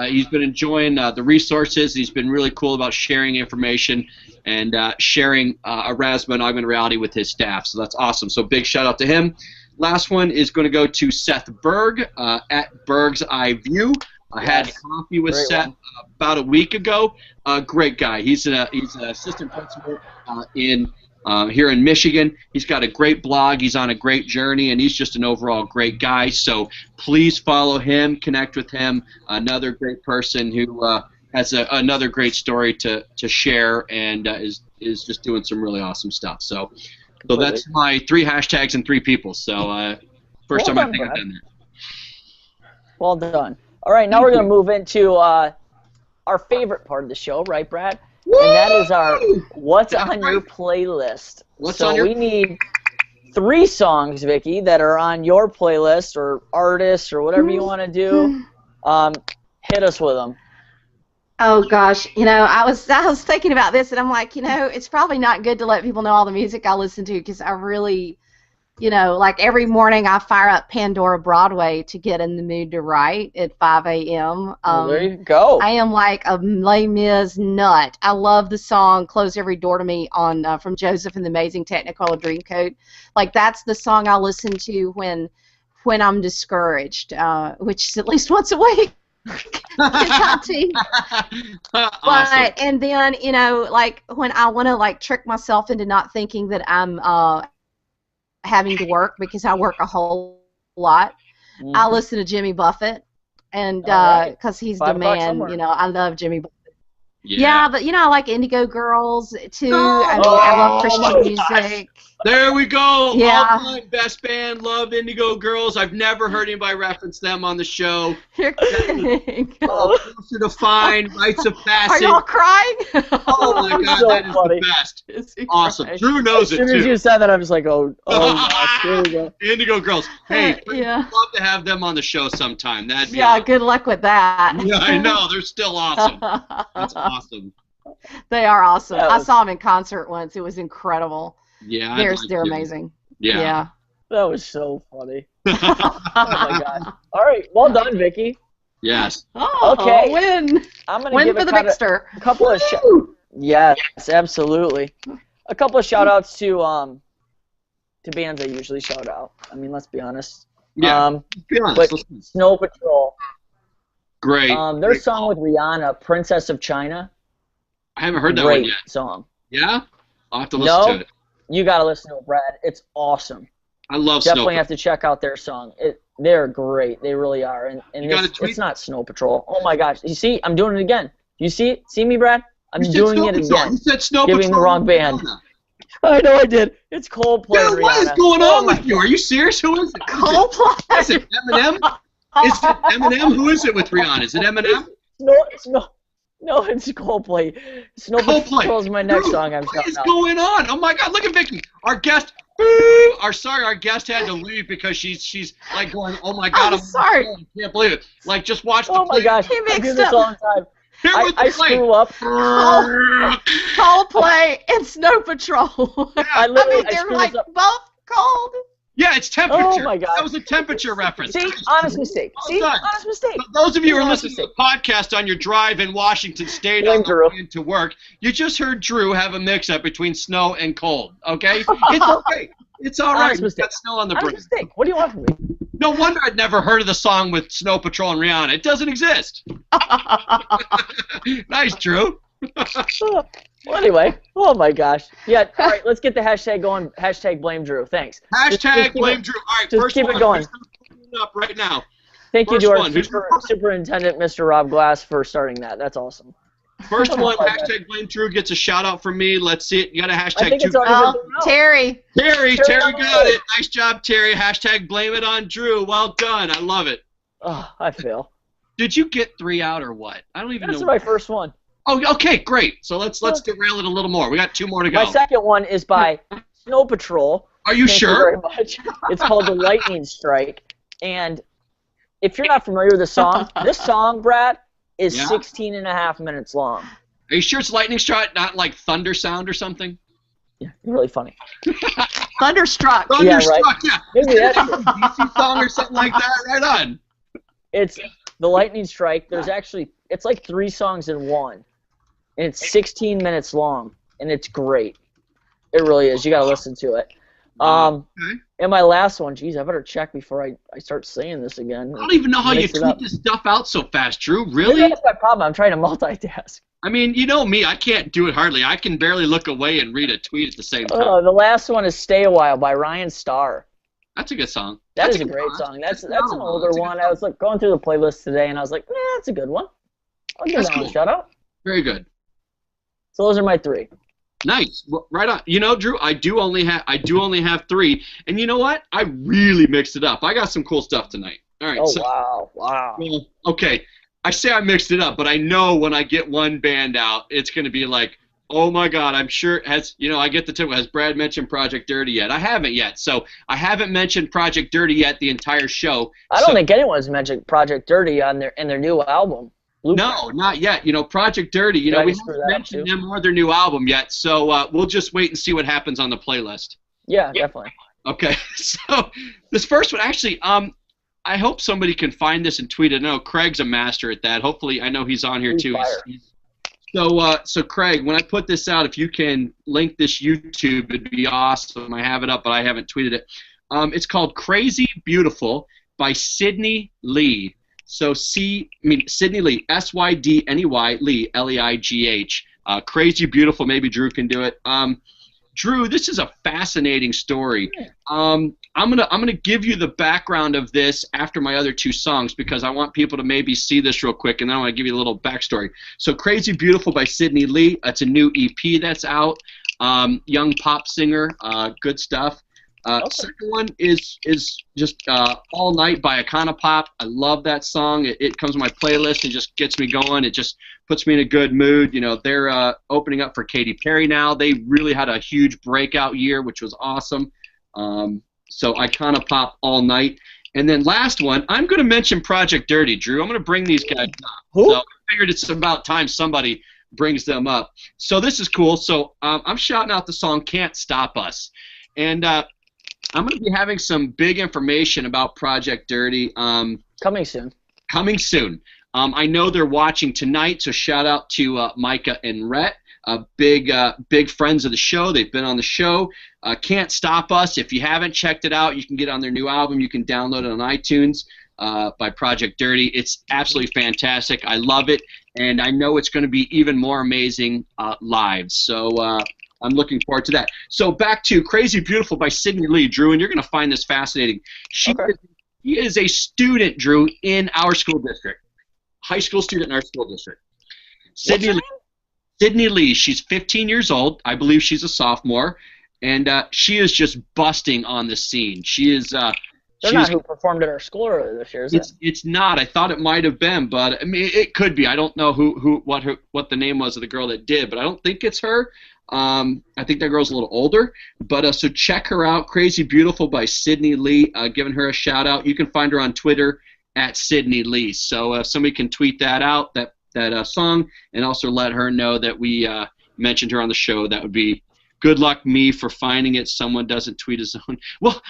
he's been enjoying the resources. He's been really cool about sharing information and sharing Erasmus and augmented reality with his staff. So that's awesome. So big shout out to him. Last one is going to go to Seth Berg at Berg's Eye View. I had coffee with Seth about a week ago. Great guy. He's an assistant principal here in Michigan. He's got a great blog. He's on a great journey, and he's just an overall great guy. So please follow him, connect with him. Another great person who has another great story to share, and is just doing some really awesome stuff. So that's my 3 hashtags and 3 people. So first time I think I've done that. Well done. All right, now we're going to move into our favorite part of the show, right, Brad? Woo! And that is our What's on Your Playlist. We need 3 songs, Vicki, that are on your playlist or artists or whatever you want to do. Hit us with them. Oh gosh, I was thinking about this, and I'm like, it's probably not good to let people know all the music I listen to because I really, like every morning I fire up Pandora Broadway to get in the mood to write at 5 a.m. There you go. I am like a Les Mis nut. I love the song "Close Every Door to Me" on from Joseph and the Amazing Technicolor Dreamcoat. Like that's the song I listen to when I'm discouraged, which is at least once a week. Awesome. But and then like when I want to like trick myself into not thinking that I'm having to work because I work a whole lot, I listen to Jimmy Buffett, and because he's the man, I love Jimmy Buffett. Yeah, but I like Indigo Girls too. I love Christian music. There we go. Yeah. All-time best band, love Indigo Girls. I've never heard anybody reference them on the show. You're kidding. Closer to Fine, Rites of Are Passage. y'all crying? Oh my God, So that is funny. the best. Is he Awesome. crying? Drew knows As it soon as too. you said that, I was like, oh gosh, here we go. Indigo Girls. Hey, Yeah. I'd love to have them on the show sometime. That'd be Yeah, awesome. good luck with that. Yeah, I know. They're still awesome. That's awesome. They are awesome. That I was- saw them in concert once. It was incredible. Yeah, They're like they're to. amazing. Yeah. That was so funny. Oh my god. All right, well done, Vicky. Yes. Oh, Okay. win. I'm gonna Win give for the a Bigster. couple of yes, absolutely. A couple of shout outs to bands I usually shout out. I mean, let's be honest. Yeah. Be honest. But Listen. Snow Patrol. Great. Their Great song call. with Rihanna, Princess of China. I haven't heard that Great one yet. song. Yeah? I'll have to listen to it. You gotta listen to it, Brad. It's awesome. I love Definitely Snow. have to check out their song. They're great. They really are. And You gotta this, tweet- it's not Snow Patrol. Oh my gosh. You see, I'm doing it again. You see it? See me, Brad? I'm You said doing Snow it Patrol. again. You said Snow Giving Patrol. the wrong band. I know I did. It's Coldplay. Dude, and what is Rihanna. going Oh on my with you? Are you serious? Who is it? Coldplay. Is it Eminem? Is it Eminem? Who is it with Rihanna? Is it Eminem? No, it's Coldplay. Snow Coldplay. Patrol is my next Dude, song. I'm what shouting is out. going on? Oh my God! Look at Vicki. Our guest. Our guest had to leave because she's like going. Oh my God! I'm sorry. I can't believe it. Like just watch the Oh my play. gosh. He I mixed do this up. all the time. Here with I the play. screw up. Coldplay and Snow Patrol. I literally I they're screw like this up. both cold. Yeah, it's temperature. Oh my God. That was a temperature reference. See, honest mistake. See, Well done. honest mistake. For those of you who are Honest listening to the podcast on your drive in Washington State Blame on the Drew. way into work, you just heard Drew have a mix-up between snow and cold. Okay, it's okay. It's all right. Honest We've mistake. got snow on the Honest brain. mistake. What do you want from me? No wonder I'd never heard of the song with Snow Patrol and Rihanna. It doesn't exist. Nice, Drew. Well, anyway. Oh my gosh. Yeah. All right. Let's get the hashtag going. Hashtag blame Drew. Thanks. Just Hashtag keep blame it- Drew. All right, just first keep it one. going. Who's gonna put it up right now. Thank you First to our one. Who's- superintendent, Mr. Rob Glass, for starting that. That's awesome. First one. Oh, Hashtag blame Drew gets a shout out from me. Let's see it. You got a I hashtag think two. it's already Oh, been thrown out. Terry. Terry Terry got on it. Nice job, Terry. Hashtag blame it on Drew. Well done. I love it. Oh, I fail. Did you get 3 out or what? I don't even This is know. my first one. Oh, okay, great. So let's derail it a little more. We got 2 more to go. My second one is by Snow Patrol. Are you Thank sure? you very much. It's called The Lightning Strike. And if you're not familiar with the song, this song, Brad, is Yeah. 16 and a half minutes long. Are you sure it's lightning strike, not like thunder sound or something? Yeah, really funny. Thunderstruck. Yeah, right. Thunderstruck, yeah. Maybe that's Like a DC song or something like that. Right on. It's The Lightning Strike. There's actually, it's like 3 songs in one. And it's 16 minutes long. And it's great. It really is. You got to listen to it. Okay. And my last one, geez, I better check before I start saying this again. I don't even know how you Mix it tweet up. this stuff out so fast, Drew. Maybe Really? that's my problem. I'm trying to multitask. I mean, you know me. I can't do it hardly. I can barely look away and read a tweet at the same time. The last one is Stay a While by Ryan Starr. That's a good song. That That's is a good great song. That's not an a- older that's a good one. song. I was like going through the playlist today, and I was like, that's a good one. I'll give That's that one a cool. shout out. Very good. So those are my 3. Nice, right on. You know, Drew, I do only have 3, and you know what? I really mixed it up. I got some cool stuff tonight. All right. Oh so, wow. well, okay. I say I mixed it up, but I know when I get one band out, it's going to be like, oh my God, I'm sure I get the tip. Has Brad mentioned Project Dirty yet? I haven't yet. So I haven't mentioned Project Dirty yet the entire show. I don't think anyone's mentioned Project Dirty in their new album. Blueprint. No, not yet. Project Dirty, Did I we just screw haven't that up, mentioned too? them or their new album yet. So we'll just wait and see what happens on the playlist. Yeah, definitely. Okay. So this first one, actually, I hope somebody can find this and tweet it. I know Craig's a master at that. Hopefully, I know he's on here too. So Craig, when I put this out, if you can link this YouTube, it'd be awesome. I have it up, but I haven't tweeted it. It's called Crazy Beautiful by Sydney Lee. So Sydney Lee, S-Y-D-N-E-Y, Lee, L-E-I-G-H. Crazy Beautiful, maybe Drew can do it. Drew, this is a fascinating story. I'm gonna give you the background of this after my other 2 songs because I want people to maybe see this real quick, and then I want to give you a little backstory. So, Crazy Beautiful by Sydney Lee. It's a new EP that's out. young pop singer. Good stuff. Okay. Second one is just All Night by Pop. I love that song. It comes on my playlist and just gets me going. It just puts me in a good mood. You know, they're opening up for Katy Perry now. They really had a huge breakout year, which was awesome. So Pop, All Night. And then last one, I'm going to mention Project Dirty, Drew. I'm going to bring these guys up. Who? So I figured it's about time somebody brings them up. So this is cool. So I'm shouting out the song Can't Stop Us. And I'm going to be having some big information about Project Dirty. Coming soon. Coming soon. I know they're watching tonight, so shout out to Micah and Rhett, big friends of the show. They've been on the show. Can't Stop Us. If you haven't checked it out, you can get on their new album. You can download it on iTunes by Project Dirty. It's absolutely fantastic. I love it, and I know it's going to be even more amazing live. So I'm looking forward to that. So back to Crazy Beautiful by Sydney Lee, Drew, and you're going to find this fascinating. She is a student, Drew, in our school district. High school student in our school district. Sydney Lee, she's 15 years old. I believe she's a sophomore, and she is just busting on the scene. She is. They're not who performed at our school earlier this year, is it? It's not. I thought it might have been, but I mean, it could be. I don't know what the name was of the girl that did, but I don't think it's her. I think that girl's a little older, but so check her out. Crazy Beautiful by Sydney Lee. Giving her a shout out. You can find her on Twitter at Sydney Lee. So if somebody can tweet that out, that song, and also let her know that we mentioned her on the show, that would be good luck me for finding it. Someone doesn't tweet his own. Well,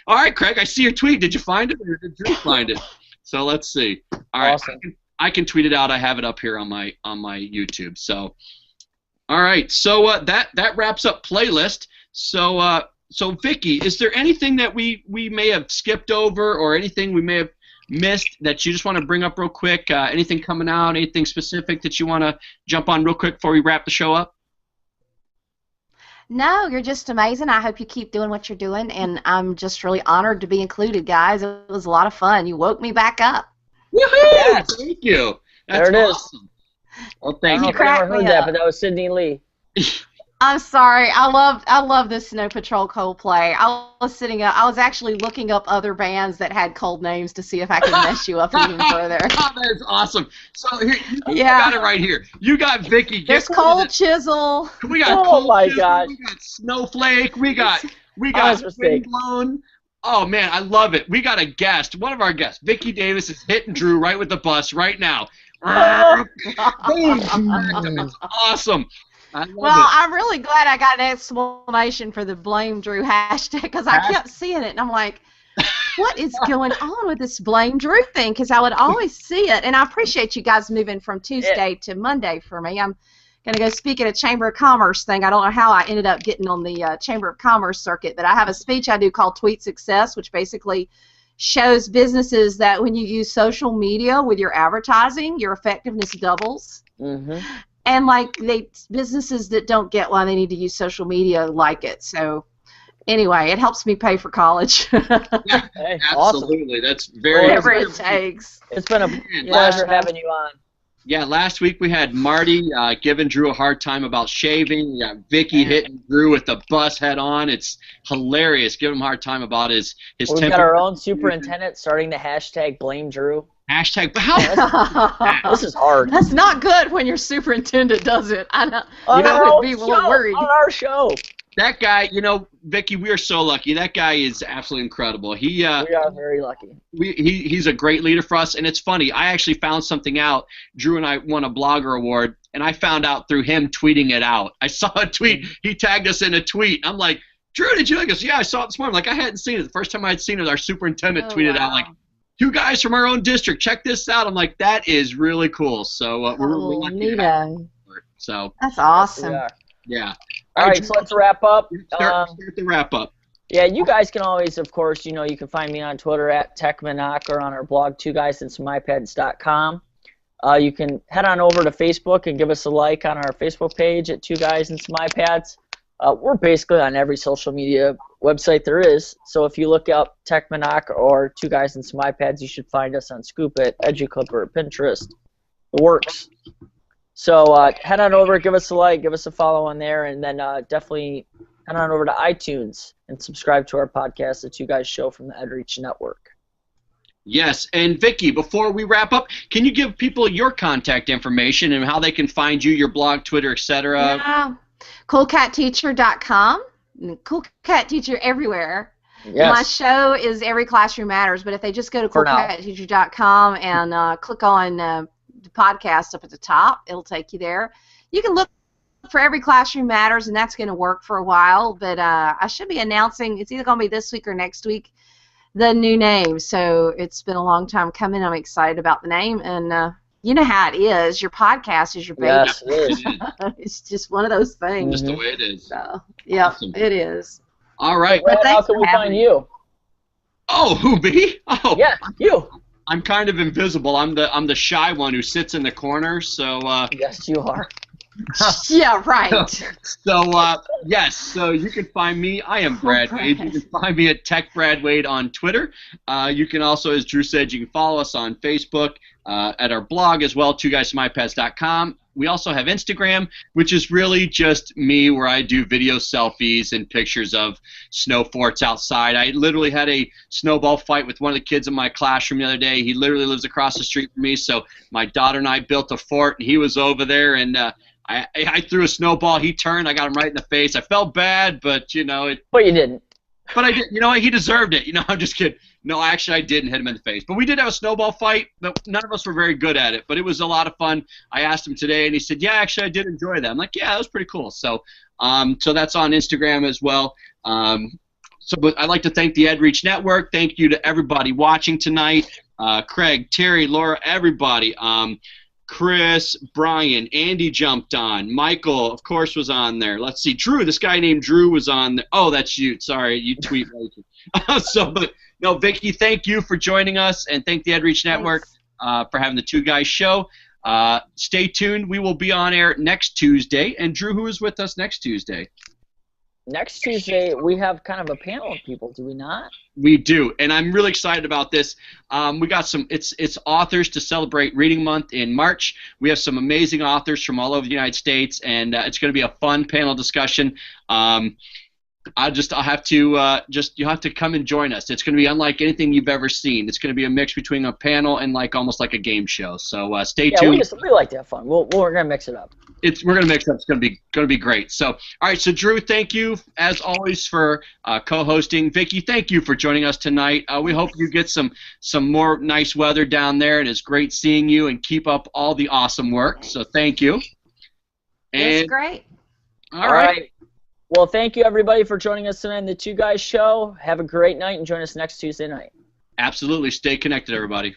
all right, Craig, I see your tweet. Did you find it, or did Drew find it? So let's see. All right, awesome. I can tweet it out. I have it up here on my YouTube. So, all right. So that wraps up playlist. So Vicki, is there anything that we may have skipped over, or anything we may have missed that you just want to bring up real quick? Anything coming out? Anything specific that you want to jump on real quick before we wrap the show up? No, you're just amazing. I hope you keep doing what you're doing, and I'm just really honored to be included, guys. It was a lot of fun. You woke me back up. Woohoo! Yes. Thank you. That's there it awesome. Well, thank you. you. I never heard that, but that was Sydney Lee. I'm sorry. I love the Snow Patrol Coldplay. I was actually looking up other bands that had cold names to see if I could mess you up even further. Oh, that is awesome. So here, you got it right here. You got Vicki. There's Cold Chisel. We got Cold Chisel. God. We got Snowflake. We got Windblown. Oh man, I love it. We got a guest. One of our guests, Vicki Davis, is hitting Drew right with the bus right now. It's awesome. Well, I'm really glad I got an explanation for the Blame Drew hashtag, because I kept seeing it, and I'm like, what is going on with this Blame Drew thing? Because I would always see it, and I appreciate you guys moving from Tuesday to Monday for me. I'm going to go speak at a Chamber of Commerce thing. I don't know how I ended up getting on the Chamber of Commerce circuit, but I have a speech I do called Tweet Success, which basically shows businesses that when you use social media with your advertising, your effectiveness doubles. Mm-hmm. And like businesses that don't get why they need to use social media like it. So anyway, it helps me pay for college. Yeah, hey, absolutely. Awesome. That's very. Whatever it takes. It's been a pleasure having you on. Yeah, last week we had Marty giving Drew a hard time about shaving. We got Vicki hitting Drew with the bus head on. It's hilarious. Giving him a hard time about his We've temper. got our own superintendent starting the hashtag Blame Drew. Hashtag. How? This is hard. That's not good when your superintendent does it. I know. I would be a little worried. On our show. That guy, Vicki, we are so lucky. That guy is absolutely incredible. We are very lucky. He's a great leader for us, and it's funny. I actually found something out. Drew and I won a blogger award, and I found out through him tweeting it out. I saw a tweet. He tagged us in a tweet. I'm like, Drew, did you? He goes, yeah, I saw it this morning. Like, I hadn't seen it. The first time I had seen it, our superintendent tweeted out, like, 2 guys from our own district. Check this out. I'm like, that is really cool. So we're lucky to have it. So that's awesome. Yeah. All right, so let's wrap up. Start the wrap up. Yeah, you guys can always, of course, you can find me on Twitter at TechManock or on our blog, 2guysandsomeIPads.com. You can head on over to Facebook and give us a like on our Facebook page at 2guysandsomeIPads. We're basically on every social media website there is. So if you look up TechManock or 2 Guys and Some iPads, you should find us on Scoop It, EduClipper, Pinterest, the works. So head on over, give us a like, give us a follow on there, and then definitely head on over to iTunes and subscribe to our podcast, The Two Guys Show from the EdReach Network. Yes, and Vicki, before we wrap up, can you give people your contact information and how they can find you, your blog, Twitter, etc.? Yeah. CoolCatTeacher.com. Cool Cat Teacher everywhere. Yes. My show is Every Classroom Matters, but if they just go to For now. CoolCatTeacher.com and click on the podcast up at the top, it'll take you there. You can look for Every Classroom Matters, and that's going to work for a while, but I should be announcing, it's either going to be this week or next week, the new name. So it's been a long time coming. I'm excited about the name, and you know how it is. Your podcast is your baby. Yes, it is. It's just one of those things. Just the way it is. So, yeah, Awesome. it is. All right. Brad, how thanks can for we having find me. you? Oh, who, me? Oh, Yeah, you. I'm kind of invisible. I'm the shy one who sits in the corner. So Yes, you are. Yeah, right. yes. So you can find me. I am Brad Wade. You can find me at Tech Brad Wade on Twitter. You can also, as Drew said, you can follow us on Facebook, at our blog as well, twoguystomypads.com. We also have Instagram, which is really just me, where I do video selfies and pictures of snow forts outside. I literally had a snowball fight with one of the kids in my classroom the other day. He literally lives across the street from me, so my daughter and I built a fort, and he was over there, and I threw a snowball. He turned. I got him right in the face. I felt bad, but you know it. But you didn't. But I did. You know what? He deserved it. You know, I'm just kidding. No, actually, I didn't hit him in the face. But we did have a snowball fight. But none of us were very good at it. But it was a lot of fun. I asked him today, and he said, "Yeah, actually, I did enjoy that." I'm like, "Yeah, that was pretty cool." So, so that's on Instagram as well. But I'd like to thank the EdReach Network. Thank you to everybody watching tonight. Craig, Terry, Laura, everybody. Chris, Brian, Andy jumped on. Michael, of course, was on there. Let's see. Drew, this guy named Drew was on there. Oh, that's you. Sorry, you tweet later. But no, Vicki, thank you for joining us, and thank the EdReach Network for having the Two Guys Show. Stay tuned. We will be on air next Tuesday. And Drew, who is with us next Tuesday? Next Tuesday, we have kind of a panel of people, do we not? We do, and I'm really excited about this. We got some. It's authors to celebrate Reading Month in March. We have some amazing authors from all over the United States, and it's going to be a fun panel discussion. I'll have to you'll have to come and join us. It's going to be unlike anything you've ever seen. It's going to be a mix between a panel and almost like a game show. So stay tuned. We like to have fun. We're going to mix it up. We're going to mix it up. It's going to be great. So all right. So Drew, thank you as always for co-hosting. Vicki, thank you for joining us tonight. We hope you get some more nice weather down there, and it's great seeing you. And keep up all the awesome work. So thank you. It's great. All right. Well, thank you, everybody, for joining us tonight on the Two Guys Show. Have a great night, and join us next Tuesday night. Absolutely. Stay connected, everybody.